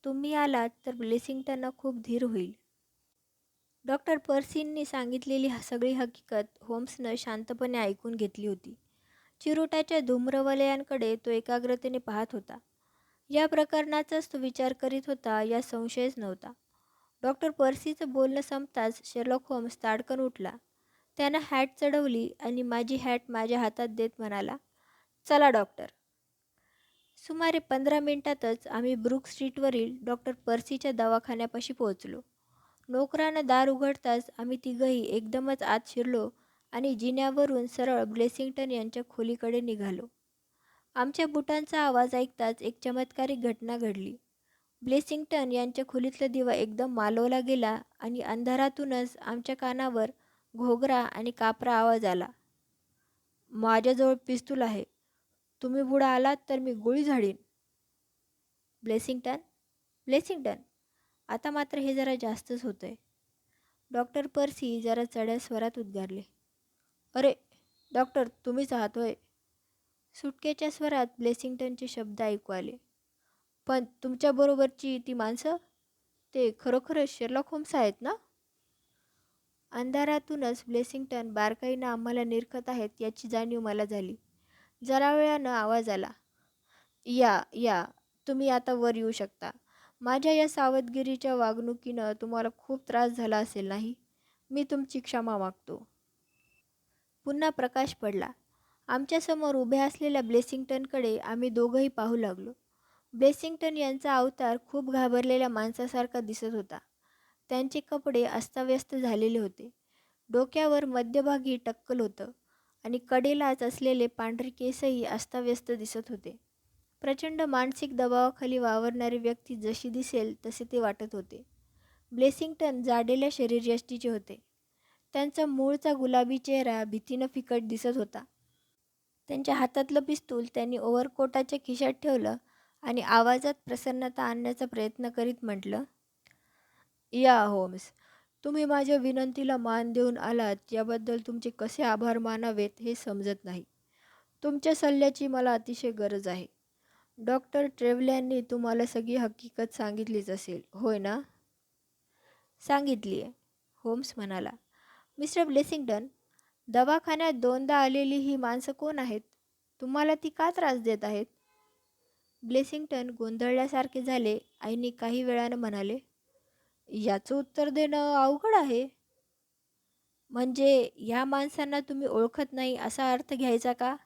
तुम्ही आलात तर ब्लेसिंग्टनना खूप धीर होईल. डॉक्टर पर्सींनी सांगितलेली सगळी हकीकत होम्सनं शांतपणे ऐकून घेतली होती. चिरोट्याच्या धूम्रवलयांकडे तो एकाग्रतेने पाहत होता. या प्रकरणाचाच तो विचार करीत होता यात संशयच नव्हता. डॉक्टर पर्सीचं बोलणं संपताच शर्लॉक होम्स ताडकन उठला. त्यानं हॅट चढवली आणि माझी हॅट माझ्या हातात देत म्हणाला, चला डॉक्टर. सुमारे 15 मिनिटातच आम्ही ब्रूक स्ट्रीटवरील डॉक्टर पर्सीच्या दवाखान्यापाशी पोहोचलो. नोकरानं दार उघडताच आम्ही तिघंही एकदमच आत शिरलो आणि जिन्यावरून सरळ ब्लेसिंग्टन यांच्या खोलीकडे निघालो. आमच्या बुटांचा आवाज ऐकताच एक चमत्कारिक घटना घडली. ब्लेसिंग्टन यांच्या खोलीतला दिवा एकदम मालवला गेला आणि अंधारातूनच आमच्या कानावर घोगरा आणि कापरा आवाज आला. माझ्याजवळ पिस्तूल आहे. तुम्ही पुढं आलात तर मी गोळी झाडीन. ब्लेसिंग्टन ब्लेसिंग्टन आता मात्र हे जरा जास्तच होतंय. डॉक्टर पर्सी जरा चढ्या स्वरात उद्गारले. अरे डॉक्टर, तुम्हीच आहात होय? सुटकेच्या स्वरात ब्लेसिंग्टनचे शब्द ऐकू आले. पण तुमच्याबरोबरची ती माणसं, ते खरोखरच शेरलॉक होम्स आहेत ना? अंधारातूनच ब्लेसिंग्टन बारकाईनं आम्हाला निरखत आहेत याची जाणीव मला झाली. जरा वेळानं आवाज आला. या, तुम्ही आता वर येऊ शकता. माझ्या या सावधगिरीच्या वागणुकीनं तुम्हाला खूप त्रास झाला असेल नाही? मी तुमची क्षमा मागतो. पुन्हा प्रकाश पडला. आमच्यासमोर उभ्या असलेल्या ब्लेसिंग्टनकडे आम्ही दोघंही पाहू लागलो. ब्लेसिंग्टन यांचा अवतार खूप घाबरलेल्या माणसासारखा दिसत होता. त्यांचे कपडे अस्ताव्यस्त झालेले होते. डोक्यावर मध्यभागी टक्कल होतं आणि कडेलाच असलेले पांढरे केसही अस्ताव्यस्त दिसत होते. प्रचंड मानसिक दबावाखाली वावरणारी व्यक्ती जशी दिसेल तसे ते वाटत होते. ब्लेसिंग्टन जाडेल्या शरीरयष्टीचे होते. त्यांचा मूळचा गुलाबी चेहरा भीतीनं फिकट दिसत होता. त्यांच्या हातातलं पिस्तूल त्यांनी ओव्हरकोटाच्या खिशात ठेवलं आणि आवाजात प्रसन्नता आणण्याचा प्रयत्न करीत म्हटलं, या होम्स, तुम्ही माझ्या विनंतीला मान देऊन आलात याबद्दल तुमचे कसे आभार मानावेत हे समजत नाही. तुमच्या सल्ल्याची मला अतिशय गरज आहे. डॉक्टर ट्रेव्हलॅननी तुम्हाला सगळी हकीकत सांगितलीच असेल, होय ना? सांगितली आहे, होम्स म्हणाला. मिस्टर ब्लेसिंग्टन, दवाखान्यात दोनदा आलेली ही माणसं कोण आहेत? तुम्हाला ती का त्रास देत आहेत? ब्लेसिंग्टन गोंधळल्यासारखे झाले आणि काही वेळानं म्हणाले, याचं उत्तर देणं अवघड आहे. म्हणजे ह्या माणसांना तुम्ही ओळखत नाही असा अर्थ घ्यायचा का?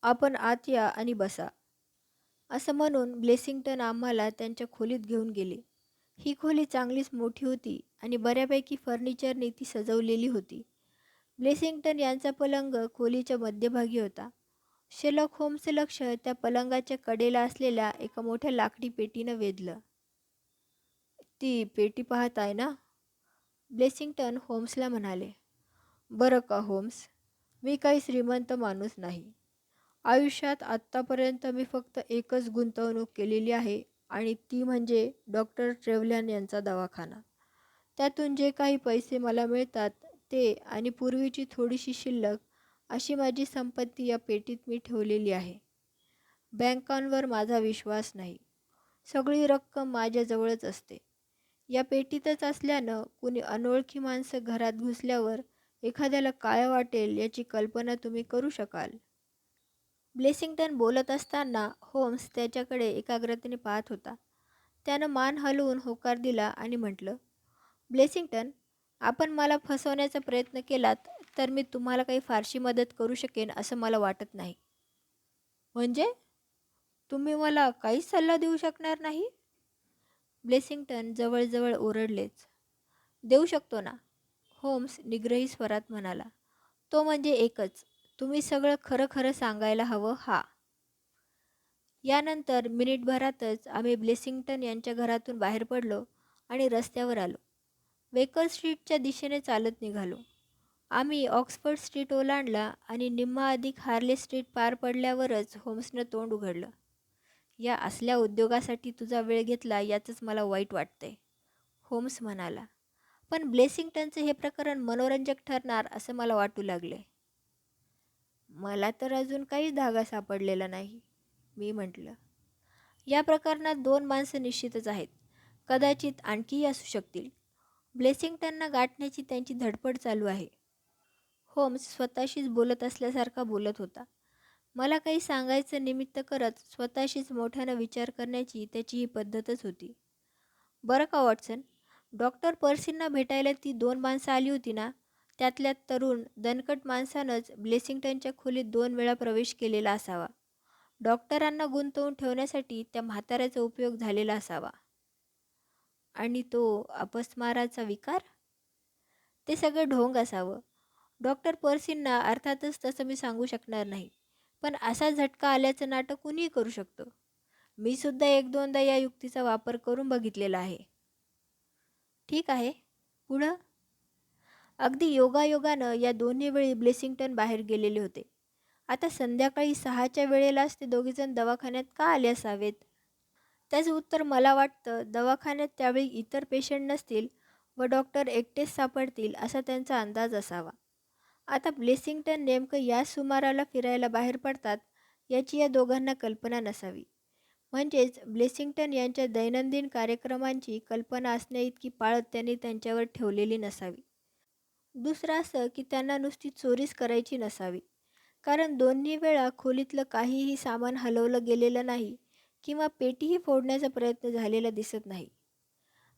आपण आत या आणि बसा. असं म्हणून ब्लेसिंग्टन आम्हाला त्यांच्या खोलीत घेऊन गेले. ही खोली चांगलीच मोठी होती आणि बऱ्यापैकी फर्निचरने ती सजवलेली होती. ब्लेसिंग्टन यांचा पलंग खोलीच्या मध्यभागी होता. शेर्लॉक होम्सचं लक्ष त्या पलंगाच्या कडेला असलेल्या एका मोठ्या लाकडी पेटीनं वेधलं. ती पेटी पाहत आहे ना? ब्लेसिंग्टन होम्सला म्हणाले. बरं का होम्स, मी काही श्रीमंत माणूस नाही. आयुष्यात आत्तापर्यंत मी फक्त एकच गुंतवणूक केलेली आहे आणि ती म्हणजे डॉक्टर ट्रेव्हलॅन यांचा दवाखाना. त्यातून जे काही पैसे मला मिळतात ते आणि पूर्वीची थोडीशी शिल्लक अशी माझी संपत्ती या पेटीत मी ठेवलेली आहे. बँकांवर माझा विश्वास नाही. सगळी रक्कम माझ्याजवळच असते. या पेटीतच असल्यानं कुणी अनोळखी माणसं घरात घुसल्यावर एखाद्याला काय वाटेल याची कल्पना तुम्ही करू शकाल. ब्लेसिंग्टन बोलत असताना होम्स त्याच्याकडे एकाग्रतेने पाहत होता. त्यानं मान हलवून होकार दिला आणि म्हटलं, ब्लेसिंग्टन, आपण मला फसवण्याचा प्रयत्न केलात तर मी तुम्हाला काही फारशी मदत करू शकेन असं मला वाटत नाही. म्हणजे तुम्ही मला काहीच सल्ला देऊ शकणार नाही? ब्लेसिंग्टन जवळजवळ ओरडलेच. देऊ शकतो ना, होम्स निग्रही स्वरात म्हणाला. तो म्हणजे एकच, तुम्ही सगळं खरं खरं सांगायला हवं हा. यानंतर मिनिटभरातच आम्ही ब्लेसिंग्टन यांच्या घरातून बाहेर पडलो आणि रस्त्यावर आलो. बेकर स्ट्रीटच्या दिशेने चालत निघालो. आम्ही ऑक्सफर्ड स्ट्रीट ओलांडला आणि निम्मा अधिक हार्ले स्ट्रीट पार पडल्यावरच होम्सनं तोंड उघडलं. या असल्या उद्योगासाठी तुझा वेळ घेतला याचंच मला वाईट वाटतंय, होम्स म्हणाला. पण ब्लेसिंग्टनचं हे प्रकरण मनोरंजक ठरणार असं मला वाटू लागले. मला तर अजून काहीच धागा सापडलेला नाही, मी म्हटलं. या प्रकरणात 2 माणसं निश्चितच आहेत. कदाचित आणखीही असू शकतील. ब्लेसिंग्टनना गाठण्याची त्यांची धडपड चालू आहे. होम्स स्वतःशीच बोलत असल्यासारखा बोलत होता. मला काही सांगायचं निमित्त करत स्वतःशीच मोठ्यानं विचार करण्याची त्याची ही पद्धतच होती. बरं का वॉटसन, डॉक्टर पर्सींना भेटायला ती 2 माणसं आली होती ना, त्यातल्या तरुण दणकट माणसानंच ब्लेसिंग्टनच्या खोलीत 2 वेळा प्रवेश केलेला असावा. डॉक्टरांना गुंतवून ठेवण्यासाठी त्या म्हाताऱ्याचा उपयोग झालेला असावा. आणि तो अपस्माराचा विकार? ते सगळं ढोंग असावं. डॉक्टर पर्सींना अर्थातच तसं मी सांगू शकणार नाही. पण असा झटका आल्याचं नाटक कुणीही करू शकतो. मी सुद्धा 1-2दा या युक्तीचा वापर करून बघितलेला आहे. ठीक आहे, पुढं? अगदी योगायोगानं या दोन्ही वेळी ब्लेसिंग्टन बाहेर गेलेले होते. आता संध्याकाळी 6च्या वेळेलाच ते दोघेजण दवाखान्यात का आले असावेत? त्याचं उत्तर मला वाटतं दवाखान्यात त्यावेळी इतर पेशंट नसतील व डॉक्टर एकटेच सापडतील असा त्यांचा अंदाज असावा. आता ब्लेसिंग्टन नेमकं या सुमाराला फिरायला बाहेर पडतात याची या दोघांना कल्पना नसावी. म्हणजेच ब्लेसिंग्टन यांच्या दैनंदिन कार्यक्रमांची कल्पना असण्याइतकी पाळत त्यांनी त्यांच्यावर ठेवलेली नसावी. दुसरं असं की त्यांना नुसती चोरीच करायची नसावी. कारण दोन्ही वेळा खोलीतलं काहीही सामान हलवलं गेलेलं नाही किंवा पेटीही फोडण्याचा प्रयत्न झालेला दिसत नाही.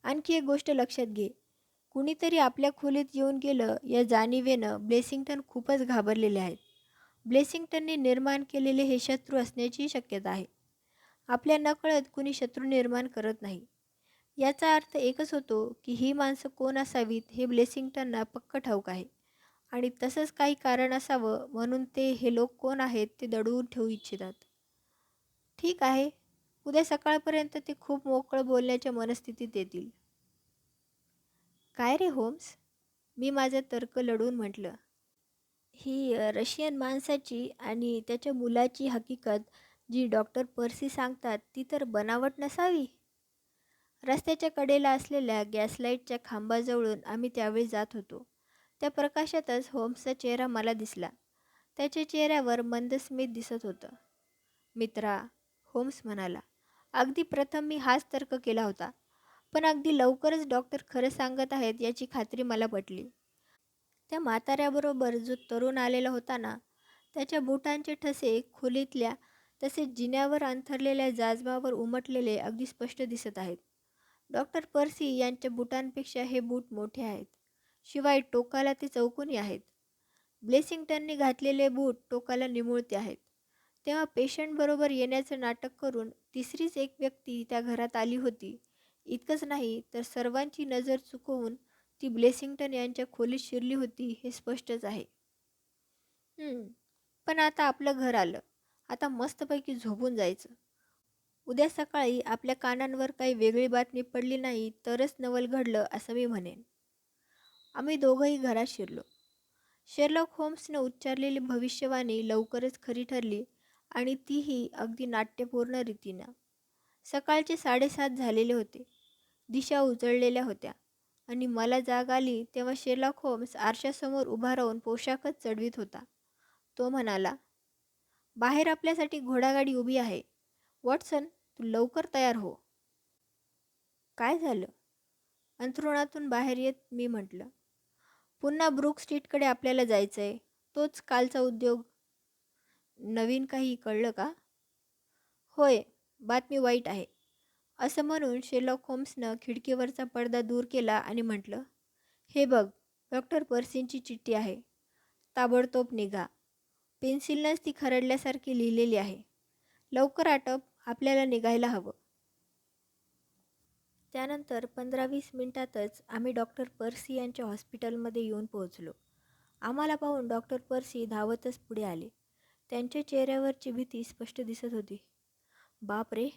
आणखी एक गोष्ट लक्षात घे, कुणीतरी आपल्या खोलीत येऊन गेलं या जाणिवेनं ब्लेसिंग्टन खूपच घाबरलेले आहेत. ब्लेसिंग्टनने निर्माण केलेले हे शत्रू असण्याची शक्यता आहे. आपल्या नकळत कुणी शत्रू निर्माण करत नाही. याचा अर्थ एकच होतो की ही माणसं कोण असावीत हे ब्लेसिंग्टनना पक्क ठाऊक आहे आणि तसंच काही कारण असावं म्हणून ते हे लोक कोण आहेत ते दडवून ठेवू इच्छितात. ठीक आहे, उद्या सकाळपर्यंत ते खूप मोकळं बोलण्याच्या मनस्थितीत येतील. काय रे होम्स, मी माझा तर्क लढवून म्हटलं. ही रशियन माणसाची आणि त्याच्या मुलाची हकीकत जी डॉक्टर पर्सी सांगतात ती तर बनावट नसावी? रस्त्याच्या कडेला असलेल्या गॅसलाईटच्या खांबाजवळून आम्ही त्यावेळी जात होतो. त्या प्रकाशातच होम्सचा चेहरा मला दिसला. त्याच्या चेहऱ्यावर मंद स्मित दिसत होतं. मित्रा, होम्स म्हणाला, अगदी प्रथम मी हाच तर्क केला होता. पण अगदी लवकरच डॉक्टर खरं सांगत आहेत याची खात्री मला पटली. त्या म्हाताऱ्याबरोबर जो तरुण आलेला होता ना, त्याच्या बुटांचे ठसे खोलीतल्या तसेच जिन्यावर अंथरलेल्या जाजमावर उमटलेले अगदी स्पष्ट दिसत आहेत. डॉक्टर पर्सी यांच्या बुटांपेक्षा हे बूट मोठे आहेत. शिवाय टोकाला ते चौकोनी आहेत. ब्लेसिंग्टनने घातलेले बूट टोकाला निमुळते आहेत. तेव्हा पेशंटबरोबर येण्याचं नाटक करून तिसरीच एक व्यक्ती त्या घरात आली होती. इतकंच नाही तर सर्वांची नजर चुकवून ती ब्लेसिंग्टन यांच्या खोलीत शिरली होती हे स्पष्टच आहे. पण आता आपलं घर आलं. आता मस्तपैकी झोपून जायचं. उद्या सकाळी आपल्या कानांवर काही वेगळी बातमी पडली नाही तरच नवल घडलं असं मी म्हणेन. आम्ही दोघंही घरात शिरलो. शेरलॉक होम्सनं उच्चारलेली भविष्यवाणी लवकरच खरी ठरली आणि तीही अगदी नाट्यपूर्ण रीतीनं. सकाळचे 7:30 झालेले होते. दिशा उजळलेल्या होत्या आणि मला जाग आली तेव्हा शेरलॉक होम्स आरशासमोर उभा राहून पोशाखच चढवीत होता. तो म्हणाला, बाहेर आपल्यासाठी घोडागाडी उभी आहे. वॉटसन, तू लवकर तयार हो. काय झालं? अंथरुणातून बाहेर येत मी म्हटलं. पुन्हा ब्रूक स्ट्रीटकडे आपल्याला जायचंय. तोच कालचा उद्योग. नवीन काही कळलं का? होय, बातमी वाईट आहे. असं म्हणून शेरलॉक होम्सनं खिडकीवरचा पडदा दूर केला आणि म्हटलं, हे बघ, डॉक्टर पर्सींची चिठ्ठी आहे. ताबडतोब निघा. पेन्सिलनंच ती खरडल्यासारखी लिहिलेली आहे. लवकर आटप, आपल्याला निघायला हवं. त्यानंतर 15-20 मिनिटातच आम्ही डॉक्टर पर्सी यांच्या हॉस्पिटलमध्ये येऊन पोहोचलो. आम्हाला पाहून डॉक्टर पर्सी धावतच पुढे आले. त्यांच्या चेहऱ्यावरची भीती स्पष्ट दिसत होती. "बाप रे!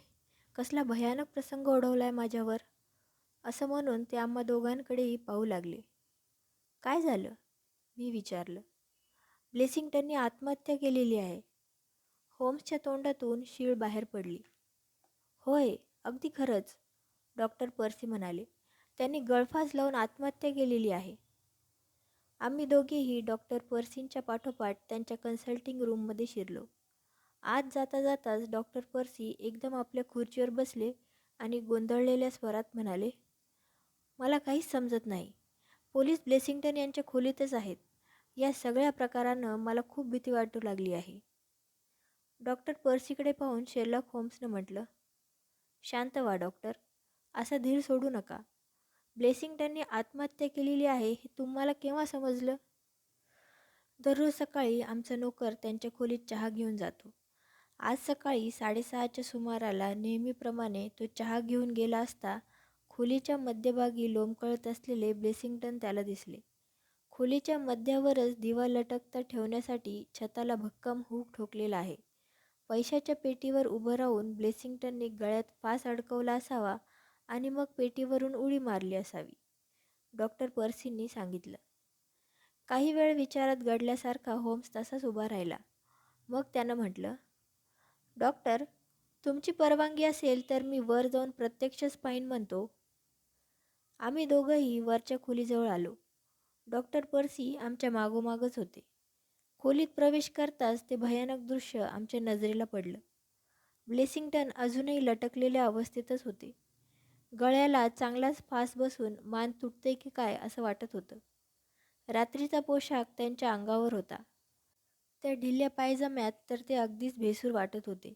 कसला भयानक प्रसंग ओढवलाय माझ्यावर," असं म्हणून ते आम्हा दोघांकडेही पाहू लागले. "काय झालं?" मी विचारलं. "ब्लेसिंग्टनने आत्महत्या केलेली आहे." होम्सच्या तोंडातून शीळ बाहेर पडली. "होय, अगदी खरंच," डॉक्टर पर्सी म्हणाले. "त्यांनी गळफास लावून आत्महत्या केलेली आहे." आम्ही दोघेही डॉक्टर पर्सींच्या पाठोपाठ त्यांच्या कन्सल्टिंग रूममध्ये शिरलो. आत जाता जाताच डॉक्टर पर्सी एकदम आपल्या खुर्चीवर बसले आणि गोंधळलेल्या स्वरात म्हणाले, "मला काहीच समजत नाही. पोलीस ब्लेसिंग्टन यांच्या खोलीतच आहेत. या सगळ्या प्रकारानं मला खूप भीती वाटू लागली आहे." डॉक्टर पर्सीकडे पाहून शेरलॉक होम्सनं म्हटलं, "शांत व्हा डॉक्टर. असा धीर सोडू नका. ब्लेसिंग्टनने आत्महत्या केलेली आहे हे तुम्हाला केव्हा समजलं?" "दररोज सकाळी आमचा नोकर त्यांच्या खोलीत चहा घेऊन जातो. आज सकाळी 6:30च्या सुमाराला नेहमीप्रमाणे तो चहा घेऊन गेला असता खोलीच्या मध्यभागी लोंबकळत असलेले ब्लेसिंग्टन त्याला दिसले. खोलीच्या मध्यावरच दिवा लटकता ठेवण्यासाठी छताला भक्कम हूक ठोकलेला आहे. पैशाच्या पेटीवर उभं राहून ब्लेसिंग्टनने गळ्यात फास अडकवला असावा आणि मग पेटीवरून उडी मारली असावी," डॉक्टर पर्सींनी सांगितलं. काही वेळ विचारात गडल्यासारखा होम्स तसाच उभा राहिला. मग त्यानं म्हटलं, "डॉक्टर, तुमची परवानगी असेल तर मी वर जाऊन प्रत्यक्षच पाहीन म्हणतो." आम्ही दोघंही वरच्या खोलीजवळ आलो. डॉक्टर पर्सी आमच्या मागोमागच होते. खोलीत प्रवेश करताच ते भयानक दृश्य आमच्या नजरेला पडलं. ब्लेसिंग्टन अजूनही लटकलेल्या अवस्थेतच होते. गळ्याला चांगलाच फास बसून मान तुटते की काय असं वाटत होतं. रात्रीचा पोशाख त्यांच्या अंगावर होता. त्या ढिल्या पायजम्यात तर ते अगदीच भेसूर वाटत होते.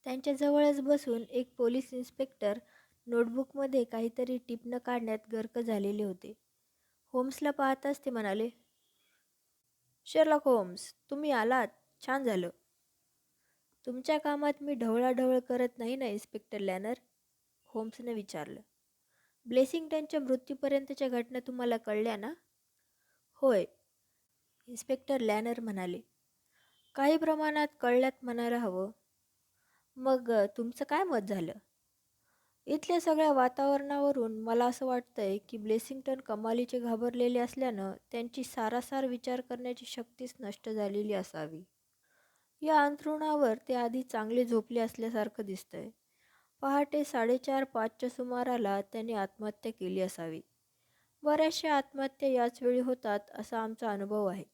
त्यांच्या जवळच बसून एक पोलीस इन्स्पेक्टर नोटबुकमध्ये काहीतरी टिपणं काढण्यात गर्क झालेले होते. होम्सला पाहताच ते म्हणाले, "शेरलॉक होम्स, तुम्ही आलात. छान झालं." "तुमच्या कामात मी ढवळाढवळ करत नाही ना इन्स्पेक्टर लॅनर?" होम्सने विचारलं. "ब्लेसिंग्टनच्या मृत्यूपर्यंतच्या घटना तुम्हाला कळल्या ना?" "होय," इन्स्पेक्टर लॅनर म्हणाले. "काही प्रमाणात कळल्यात म्हणायला हवं." "मग तुमचं काय मत झालं?" "इथल्या सगळ्या वातावरणावरून मला असं वाटतंय की ब्लेसिंग्टन कमालीचे घाबरलेले असल्यानं त्यांची सारासार विचार करण्याची शक्तीच नष्ट झालेली असावी. या अंथरुणावर ते आधी चांगले झोपले असल्यासारखं दिसतंय. पहाटे 4:30-5च्या सुमाराला त्यांनी आत्महत्या केली असावी. बऱ्याचशा आत्महत्या याच वेळी होतात असा आमचा अनुभव आहे.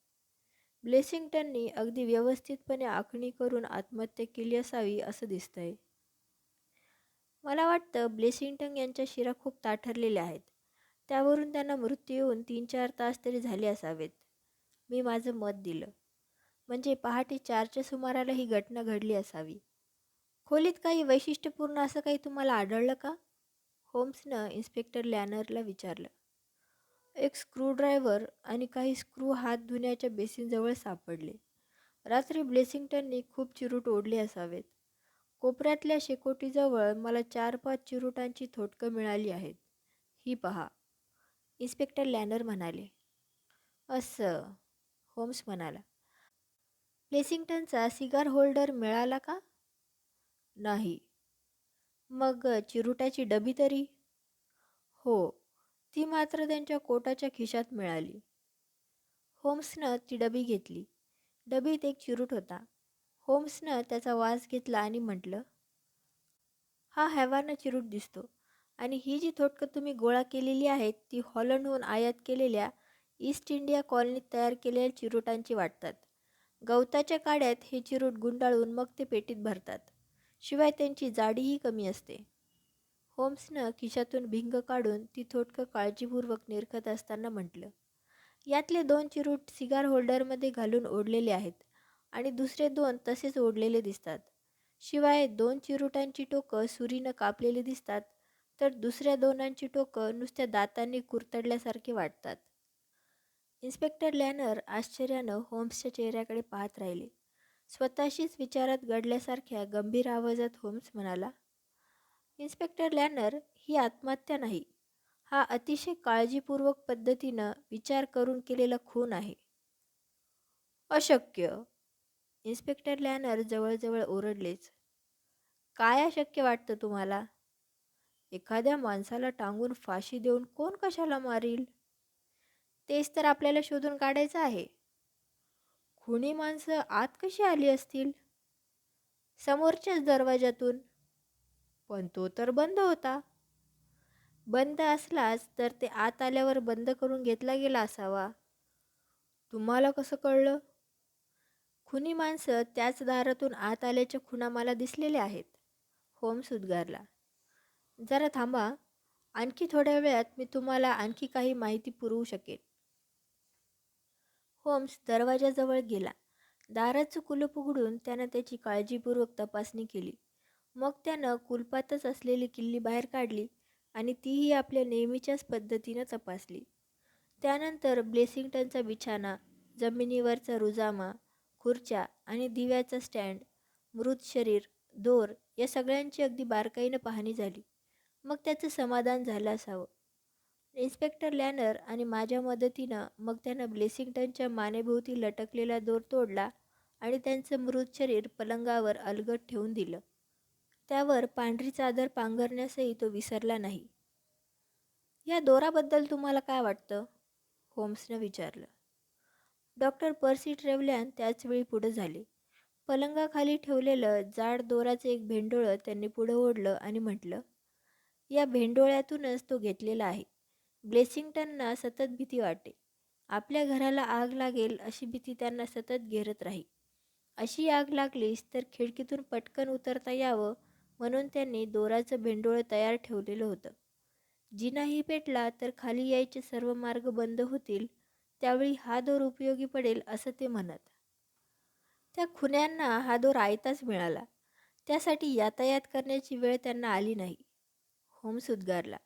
ब्लेसिंग्टननी अगदी व्यवस्थितपणे आखणी करून आत्महत्या केली असावी असं दिसतंय." "मला वाटतं ब्लेसिंग्टन यांच्या शिरा खूप ताठरलेल्या आहेत. त्यावरून त्यांना मृत्यू येऊन 3-4 तास तरी झाले असावेत," मी माझं मत दिलं. "म्हणजे पहाटे 4च्या सुमाराला ही घटना घडली असावी." "खोलीत काही वैशिष्ट्यपूर्ण असं काही तुम्हाला आढळलं का?" होम्सनं इन्स्पेक्टर लॅनरला विचारलं. "एक स्क्रूड्रायव्हर आणि काही स्क्रू हात धुण्याच्या बेसिनजवळ सापडले. रात्री ब्लेसिंग्टननी खूप चिरूट ओढले असावेत. कोपऱ्यातल्या शेकोटीजवळ मला 4-5 चिरूटांची थोटकं मिळाली आहेत. ही पहा," इन्स्पेक्टर लॅनर म्हणाले. "असं," होम्स म्हणाला. "ब्लेसिंग्टनचा सिगार होल्डर मिळाला का?" "नाही." "मग चिरुटाची डबी तरी?" "हो, ती मात्र त्यांच्या कोटाच्या खिशात मिळाली." होम्सनं ती डबी घेतली. डबीत एक चिरूट होता. होम्सनं त्याचा वास घेतला आणि म्हटलं, "हा हॅवाना चिरूट दिसतो आणि ही जी थोटकं तुम्ही गोळा केलेली आहेत ती हॉलंडहून आयात केलेल्या ईस्ट इंडिया कॉलनीत तयार केलेल्या चिरूटांची वाटतात. गवताच्या काड्यात हे चिरूट गुंडाळून मग ते पेटीत भरतात. शिवाय त्यांची जाडीही कमी असते." होम्सनं खिशातून भिंग काढून ती थोटकं काळजीपूर्वक निरखत असताना म्हटलं, "यातले 2 चिरूट सिगार होल्डरमध्ये घालून ओढलेले आहेत आणि दुसरे 2 तसेच ओढलेले दिसतात. शिवाय 2 चिरूटांची टोकं सुरीनं कापलेली दिसतात तर दुसऱ्या 2 टोकं नुसत्या दातांनी कुरतडल्यासारखे वाटतात." इन्स्पेक्टर लॅनर आश्चर्यानं होम्सच्या चेहऱ्याकडे पाहत राहिले. स्वतःशीच विचारात गडल्यासारख्या गंभीर आवाजात होम्स म्हणाला, "इन्स्पेक्टर लॅनर, ही आत्महत्या नाही. हा अतिशय काळजीपूर्वक पद्धतीनं विचार करून केलेला खून आहे. अशक्य. इन्स्पेक्टर लॅनर जवळजवळ ओरडलेच. काय अशक्य वाटतं तुम्हाला? एखाद्या माणसाला टांगून फाशी देऊन कोण कशाला मारील? तेच तर आपल्याला शोधून काढायचं आहे. खुनी माणसं आत कशी आली असतील? समोरच्याच दरवाजातून. पण तो तर बंद होता. बंद असलाच तर ते आत आल्यावर बंद करून घेतला गेला असावा. तुम्हाला कसं कळलं? खुनी माणसं त्याच दारातून आत आल्याच्या खुणा मला दिसलेल्या आहेत. होम्स उद्गारला. जरा थांबा. आणखी थोड्या वेळात मी तुम्हाला आणखी काही माहिती पुरवू शकेन. होम्स दरवाजाजवळ गेला. दाराचं कुलूप उघडून त्यानं त्याची काळजीपूर्वक तपासणी केली. मग त्यानं कुलपातच असलेली किल्ली बाहेर काढली आणि तीही आपल्या नेहमीच्याच पद्धतीनं तपासली. त्यानंतर ब्लेसिंग्टनचा बिछाना, जमिनीवरचा रुजामा, खुर्च्या आणि दिव्याचा स्टँड, मृत शरीर, दोर या सगळ्यांची अगदी बारकाईनं पाहणी झाली. मग त्याचं समाधान झालं असावं. इन्स्पेक्टर लॅनर आणि माझ्या मदतीनं मग त्यानं ब्लेसिंग्टनच्या मानेभोवती लटकलेला दोर तोडला आणि त्यांचं मृत शरीर पलंगावर अलगद ठेवून दिलं. त्यावर पांढरी चादर पांघरण्यासही तो विसरला नाही. या दोराबद्दल तुम्हाला काय वाटतं? होम्सनं विचारलं. डॉक्टर पर्सी ट्रेव्हलॅन त्याचवेळी पुढं झाले. पलंगाखाली ठेवलेलं जाड दोराचं एक भेंडोळं त्यांनी पुढं ओढलं आणि म्हटलं, या भेंडोळ्यातूनच तो घेतलेला आहे. ब्लेसिंग्टनना सतत भीती वाटे. आपल्या घराला आग लागेल अशी भीती त्यांना सतत घेरत राही. अशी आग लागलीच तर खिडकीतून पटकन उतरता यावं म्हणून त्यांनी दोराचं भेंडोळं तयार ठेवलेलं होतं. जिनाही पेटला तर खाली यायचे सर्व मार्ग बंद होतील, त्यावेळी हा दोर उपयोगी पडेल असं ते म्हणत. त्या खुन्यांना हा दोर आयताच मिळाला. त्यासाठी यातायात करण्याची वेळ त्यांना आली नाही. होम्स उद्गारला.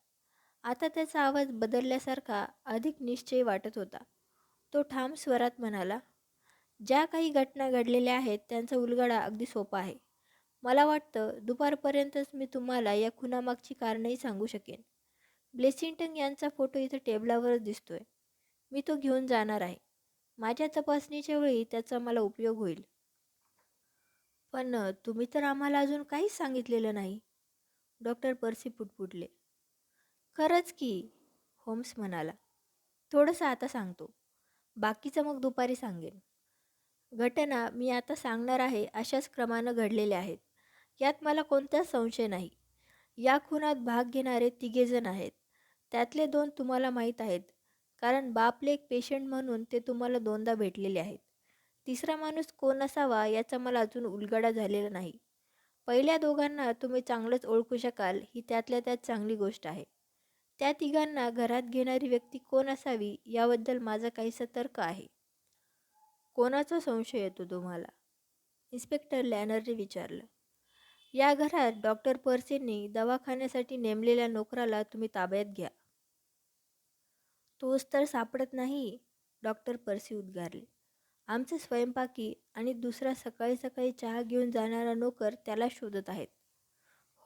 आता त्याचा आवाज बदलल्यासारखा अधिक निश्चयी वाटत होता. तो ठाम स्वरात म्हणाला, ज्या काही घटना घडलेल्या आहेत त्यांचा उलगडा अगदी सोपा आहे. मला वाटतं दुपारपर्यंतच मी तुम्हाला या खुनामागची कारणंही सांगू शकेन. ब्लेसिंग्टन यांचा फोटो इथं टेबलावरच दिसतोय. मी तो घेऊन जाणार आहे. माझ्या तपासणीच्या वेळी त्याचा मला उपयोग होईल. पण तुम्ही तर आम्हाला अजून काहीच सांगितलेलं नाही. डॉक्टर पर्सी पुटपुटले. खरंच की, होम्स म्हणाला. थोडंसं आता सांगतो. बाकीचं मग दुपारी सांगेन. घटना मी आता सांगणार आहे अशाच क्रमानं घडलेल्या आहेत. यात मला कोणताच संशय नाही. या खुनात भाग घेणारे तिघेजण आहेत. त्यातले 2 तुम्हाला माहीत आहेत, कारण बापले एक पेशंट म्हणून ते तुम्हाला 2दा भेटलेले आहेत. तिसरा माणूस कोण असावा याचा मला अजून उलगडा झालेला नाही. पहिल्या दोघांना तुम्ही चांगलंच ओळखू शकाल ही त्यातल्या त्यात चांगली गोष्ट आहे. त्या तिघांना घरात घेणारी व्यक्ती कोण असावी याबद्दल माझा काहीसा तर्क आहे. कोणाचा संशय येतो तुम्हाला? इन्स्पेक्टर लॅनरने विचारलं. या घरात डॉक्टर पर्सींनी दवाखान्यासाठी नेमलेल्या नोकराला तुम्ही ताब्यात घ्या. तोच तर सापडत नाही, डॉक्टर पर्सी उद्गारले. आमचे स्वयंपाकी आणि दुसरा सकाळी सकाळी चहा घेऊन जाणारा नोकर त्याला शोधत आहेत.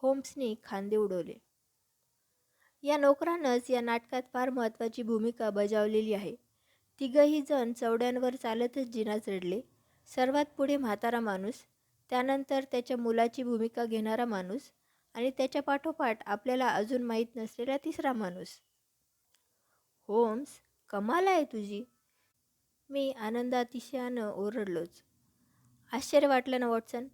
होम्सनी खांदे उडवले. या नोकरानंच या नाटकात फार महत्त्वाची भूमिका बजावलेली आहे. तिघही जण चवड्यांवर चालतच जिना चढले. सर्वात पुढे म्हातारा माणूस, त्यानंतर त्याच्या मुलाची भूमिका घेणारा माणूस आणि त्याच्या पाठोपाठ आपल्याला अजून माहीत नसलेला तिसरा माणूस. होम्स, कमाल आहे तुझी. मी आनंदातिशयानं ओरडलोच. आश्चर्य वाटलं ना वॉटसन?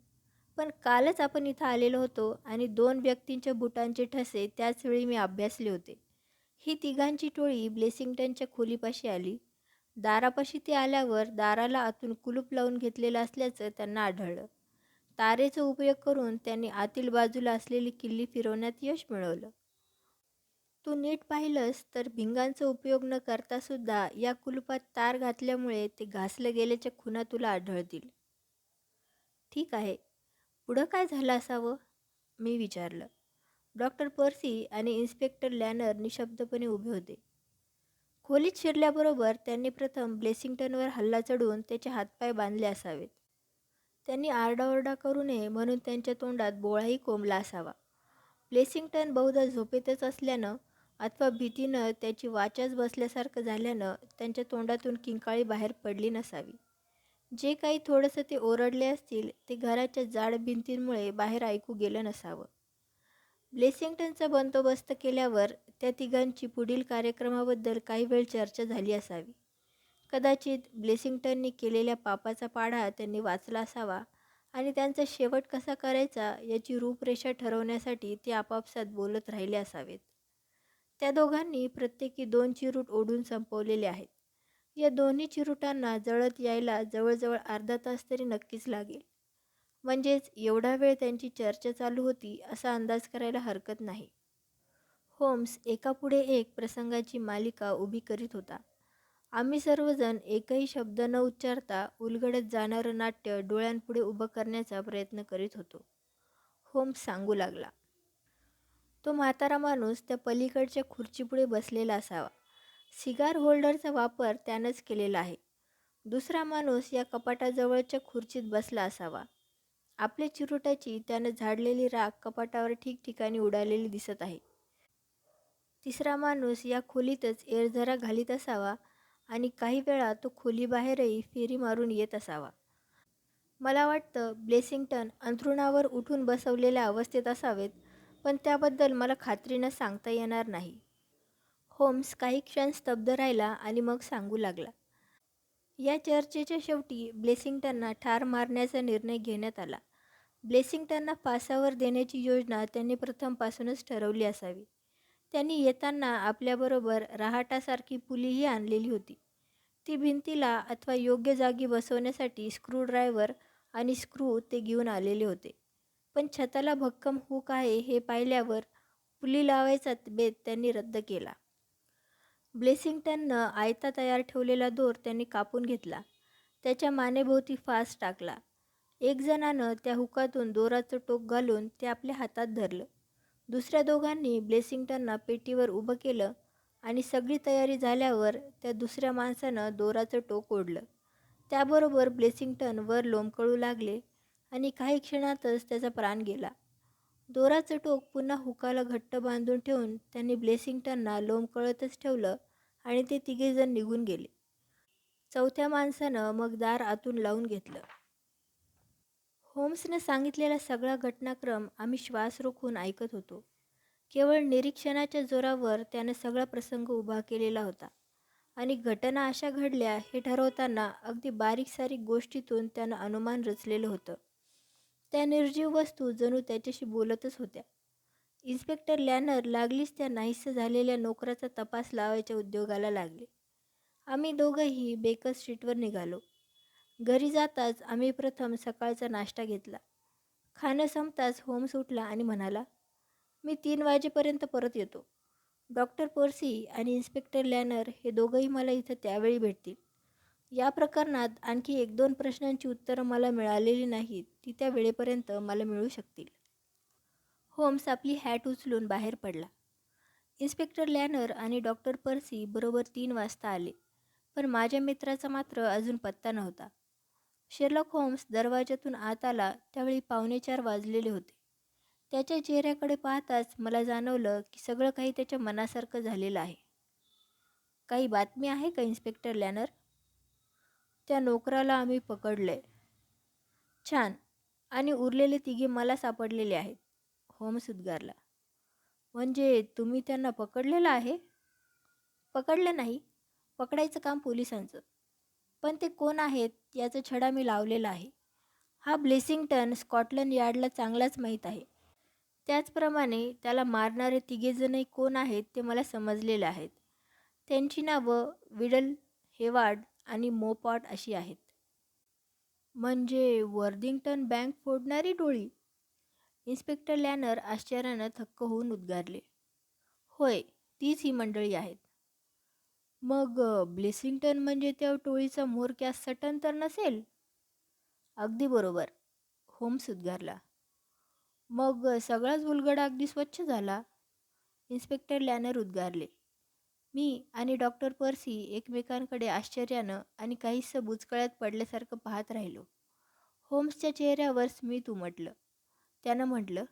पण कालच आपण इथं आलेलो होतो आणि 2 व्यक्तींच्या बुटांचे ठसे त्याचवेळी मी अभ्यासले होते. ही तिघांची टोळी ब्लेसिंग्टनच्या खोलीपाशी आली. दारापाशी ते आल्यावर दाराला आतून कुलूप लावून घेतलेलं असल्याचं त्यांना आढळलं. तारेचा उपयोग करून त्यांनी आतील बाजूला असलेली किल्ली फिरवण्यात यश मिळवलं. तू नीट पाहिलंस तर भिंगांचा उपयोग न करतासुद्धा या कुलूपात तार घातल्यामुळे ते घासलं गेल्याच्या खुणा तुला आढळतील. ठीक आहे, पुढं काय झालं असावं? मी विचारलं. डॉक्टर पर्सी आणि इन्स्पेक्टर लॅनर निशब्दपणे उभे होते. खोलीत शिरल्याबरोबर त्यांनी प्रथम ब्लेसिंग्टनवर हल्ला चढवून त्याचे हातपाय बांधले असावेत. त्यांनी आरडाओरडा करू नये म्हणून त्यांच्या तोंडात बोळाही कोंबला असावा. ब्लेसिंग्टन बहुधा झोपेतच असल्यानं अथवा भीतीनं त्याची वाचाच बसल्यासारखं झाल्यानं त्यांच्या तोंडातून किंकाळी बाहेर पडली नसावी. जे काही थोडंसं ते ओरडले असतील ते घराच्या जाड भिंतींमुळे बाहेर ऐकू गेलं नसावं. ब्लेसिंग्टनचा बंदोबस्त केल्यावर त्या तिघांची पुढील कार्यक्रमाबद्दल काही वेळ चर्चा झाली असावी. कदाचित ब्लेसिंग्टननी केलेल्या पापाचा पाढा त्यांनी वाचला असावा आणि त्यांचा शेवट कसा करायचा याची रूपरेषा ठरवण्यासाठी ते आपापसात बोलत राहिले असावेत. त्या दोघांनी प्रत्येकी 2 चिरूट ओढून संपवलेले आहेत. या दोन्ही चिरुटांना जळत यायला जवळजवळ अर्धा तास तरी नक्कीच लागेल. म्हणजेच एवढा वेळ त्यांची चर्चा चालू होती असा अंदाज करायला हरकत नाही. होम्स एकापुढे एक प्रसंगाची मालिका उभी करीत होता. आम्ही सर्वजण एकही शब्द न उच्चारता उलगडत जाणारं नाट्य डोळ्यांपुढे उभं करण्याचा प्रयत्न करीत होतो. होम्स सांगू लागला. तो म्हातारा माणूस त्या पलीकडच्या खुर्चीपुढे बसलेला असावा. सिगार होल्डरचा वापर त्यानंच केलेला आहे. दुसरा माणूस या कपाटाजवळच्या खुर्चीत बसला असावा. आपल्या चिरुटाची त्यानं झाडलेली राख कपाटावर ठिकठिकाणी उडालेली दिसत आहे. तिसरा माणूस या खोलीतच एरझरा घालीत असावा आणि काही वेळा तो खोलीबाहेरही फेरी मारून येत असावा. मला वाटतं ब्लेसिंग्टन अंथरुणावर उठून बसवलेल्या अवस्थेत असावेत, पण त्याबद्दल मला खात्रीनं सांगता येणार नाही. होम्स काही क्षण स्तब्ध राहिला आणि मग सांगू लागला. या चर्चेच्या शेवटी ब्लेसिंग्टनना ठार मारण्याचा निर्णय घेण्यात आला. ब्लेसिंग्टनना फासावर देण्याची योजना त्यांनी प्रथमपासूनच ठरवली असावी. त्यांनी येताना आपल्याबरोबर रहाटासारखी पुलीही आणलेली होती. ती भिंतीला अथवा योग्य जागी बसवण्यासाठी स्क्रूड्रायव्हर आणि स्क्रू ते घेऊन आलेले होते. पण छताला भक्कम हूक आहे हे पाहिल्यावर पुली लावायचा बेत त्यांनी रद्द केला. ब्लेसिंग्टननं आयता तयार ठेवलेला दोर त्यांनी कापून घेतला. त्याच्या मानेभोवती फास टाकला. एक जणानं त्या हुकातून दोराचं टोक घालून ते आपल्या हातात धरलं. दुसऱ्या दोघांनी ब्लेसिंग्टनना पेटीवर उभं केलं आणि सगळी तयारी झाल्यावर त्या दुसऱ्या माणसानं दोराचं टोक ओढलं. त्याबरोबर ब्लेसिंग्टन वर लोंबकळू लागले आणि काही क्षणातच त्याचा प्राण गेला. दोराचं टोक पुन्हा हुकाला घट्ट बांधून ठेवून त्यांनी ब्लेसिंग्टनना लोंबकळतच ठेवलं आणि ते तिघेजण निघून गेले. चौथ्या माणसानं मग दार आतून लावून घेतलं. होम्सनं सांगितलेला सगळा घटनाक्रम आम्ही श्वास रोखून ऐकत होतो. केवळ निरीक्षणाच्या जोरावर त्यानं सगळा प्रसंग उभा केलेला होता आणि घटना अशा घडल्या हे ठरवताना अगदी बारीक-सारीक गोष्टीतून त्यानं अनुमान रचलेलं होतं. त्या निर्जीव वस्तू जणू त्याच्याशी बोलतच होत्या. इन्स्पेक्टर लॅनर लागलीच त्या नाहीसं झालेल्या नोकराचा तपास लावायच्या उद्योगाला लागले. आम्ही दोघंही बेकर स्ट्रीटवर निघालो. घरी जाताच आम्ही प्रथम सकाळचा नाश्ता घेतला. खाणं संपताच होम्स उठला आणि म्हणाला, मी 3 वाजेपर्यंत परत येतो. डॉक्टर पर्सी आणि इन्स्पेक्टर लॅनर हे दोघंही मला इथं त्यावेळी भेटतील. या प्रकरणात आणखी 1-2 प्रश्नांची उत्तरं मला मिळालेली नाहीत ती त्या वेळेपर्यंत मला मिळू शकतील. होम्स आपली हॅट उचलून बाहेर पडला. इन्स्पेक्टर लॅनर आणि डॉक्टर पर्सी बरोबर 3 वाजता आले, पण माझ्या मित्राचा मात्र अजून पत्ता नव्हता. शेर्लॉक होम्स दरवाजातून आत आला त्यावेळी 3:45 वाजलेले होते. त्याच्या चेहऱ्याकडे पाहताच मला जाणवलं की सगळं काही त्याच्या मनासारखं झालेलं आहे. काही बातमी आहे का इन्स्पेक्टर लॅनर? त्या नोकराला आम्ही पकडलंय. छान. आणि उरलेले तिघे मला सापडलेले आहेत. होम्स उद्गारला. म्हणजे तुम्ही त्यांना पकडलेलं आहे? पकडलं नाही. पकडायचं काम पोलिसांचं. पण ते कोण आहेत याचा छडा मी लावलेला आहे. हा ब्लेसिंग्टन स्कॉटलंड यार्डला चांगलाच माहीत आहे. त्याचप्रमाणे त्याला मारणारे तिघेजणही कोण आहेत ते मला समजलेले आहेत. त्यांची नावं विडल, हेवार्ड आणि मोपॉट अशी आहेत. म्हणजे वर्थिंग्टन बँक फोडणारी टोळी? इन्स्पेक्टर लॅनर आश्चर्यानं थक्क होऊन उद्गारले. होय, तीच ही मंडळी आहेत. मग ब्लेसिंग्टन म्हणजे त्या टोळीचा म्होरक्या सटन तर नसेल? अगदी बरोबर, होम्स उद्गारला. मग सगळाच उलगडा अगदी स्वच्छ झाला. इन्स्पेक्टर लॅनर उद्गारले. मी आणि डॉक्टर पर्सी एकमेकांकडे आश्चर्यानं आणि काहीसं बुचकळ्यात पडल्यासारखं पाहत राहिलो. होम्सच्या चेहऱ्यावर स्मित उमटलं. त्यानं म्हटलं,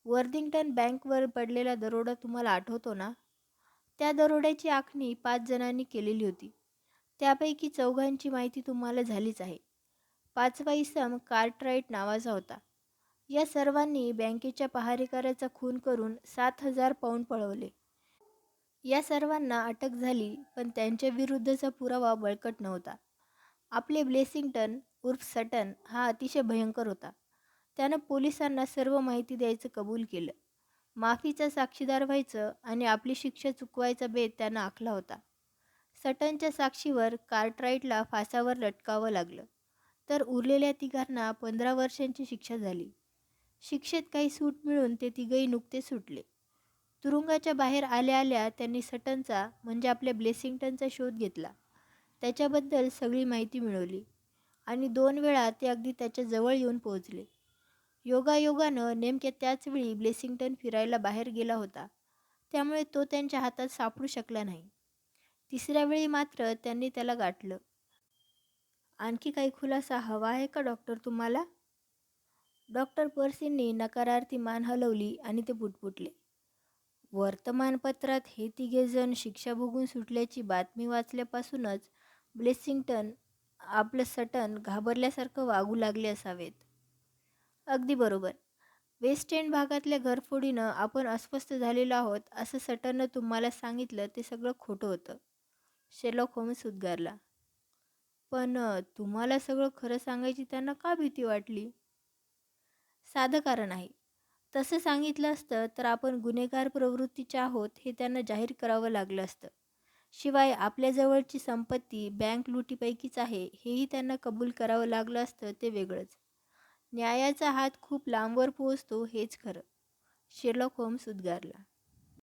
वर्थिंग्टन बँकवर पडलेला दरोडा तुम्हाला आठवतो ना? त्या दरोड्याची आखणी 5 जणांनी केलेली होती. त्यापैकी 4घांची माहिती तुम्हाला झालीच आहे. 5वा इसम कार्टराईट नावाचा होता. या सर्वांनी बँकेच्या पहारेकऱ्याचा खून करून 7,000 पाउंड पळवले. या सर्वांना अटक झाली, पण त्यांच्या विरुद्धचा पुरावा बळकट नव्हता. आपले ब्लेसिंग्टन उर्फ सटन हा अतिशय भयंकर होता. त्यानं पोलिसांना सर्व माहिती द्यायचं कबूल केलं. माफीचा साक्षीदार व्हायचं आणि आपली शिक्षा चुकवायचा बेत त्यानं आखला होता. सटनच्या साक्षीवर कार्टराईटला फासावर लटकावं लागलं, तर उरलेल्या तिघांना 15 वर्षांची शिक्षा झाली. शिक्षेत काही सूट मिळून ते तिघही नुकते सुटले. तुरुंगाच्या बाहेर आल्या आल्या त्यांनी सटनचा म्हणजे आपल्या ब्लेसिंग्टनचा शोध घेतला. त्याच्याबद्दल सगळी माहिती मिळवली आणि 2 वेळा ते अगदी त्याच्या जवळ येऊन पोहोचले. योगायोगानं नेमक्या त्याच वेळी ब्लेसिंग्टन फिरायला बाहेर गेला होता, त्यामुळे तो त्यांच्या हातात सापडू शकला नाही. तिसऱ्या वेळी मात्र त्यांनी त्याला गाठलं. आणखी काही खुलासा हवा आहे का डॉक्टर तुम्हाला? डॉक्टर पर्सींनी नकारार्थी मान हलवली आणि ते पुटपुटले. वर्तमानपत्रात हे तिघेजण शिक्षा भोगून सुटल्याची बातमी वाचल्यापासूनच ब्लेसिंग्टन आपलं सटन घाबरल्यासारखं वागू लागले असावेत. अगदी बरोबर. वेस्ट एंड भागातल्या घरफोडीनं आपण अस्वस्थ झालेलो आहोत असं सटननं तुम्हाला सांगितलं ते सगळं खोटं होतं. Sherlock homes उद्गारला. पण तुम्हाला सगळं खरं सांगायची त्यांना का भीती वाटली? साधं कारण आहे. तसं सांगितलं असतं तर आपण गुन्हेगार प्रवृत्तीचे आहोत हे त्यांना जाहीर करावं लागलं असतं. शिवाय आपल्याजवळची संपत्ती बँक लुटीपैकीच आहे हेही त्यांना कबूल करावं लागलं असतं ते वेगळंच. न्यायाचा हात खूप लांबवर पोहोचतो हेच खरं. Sherlock homes उद्गारला.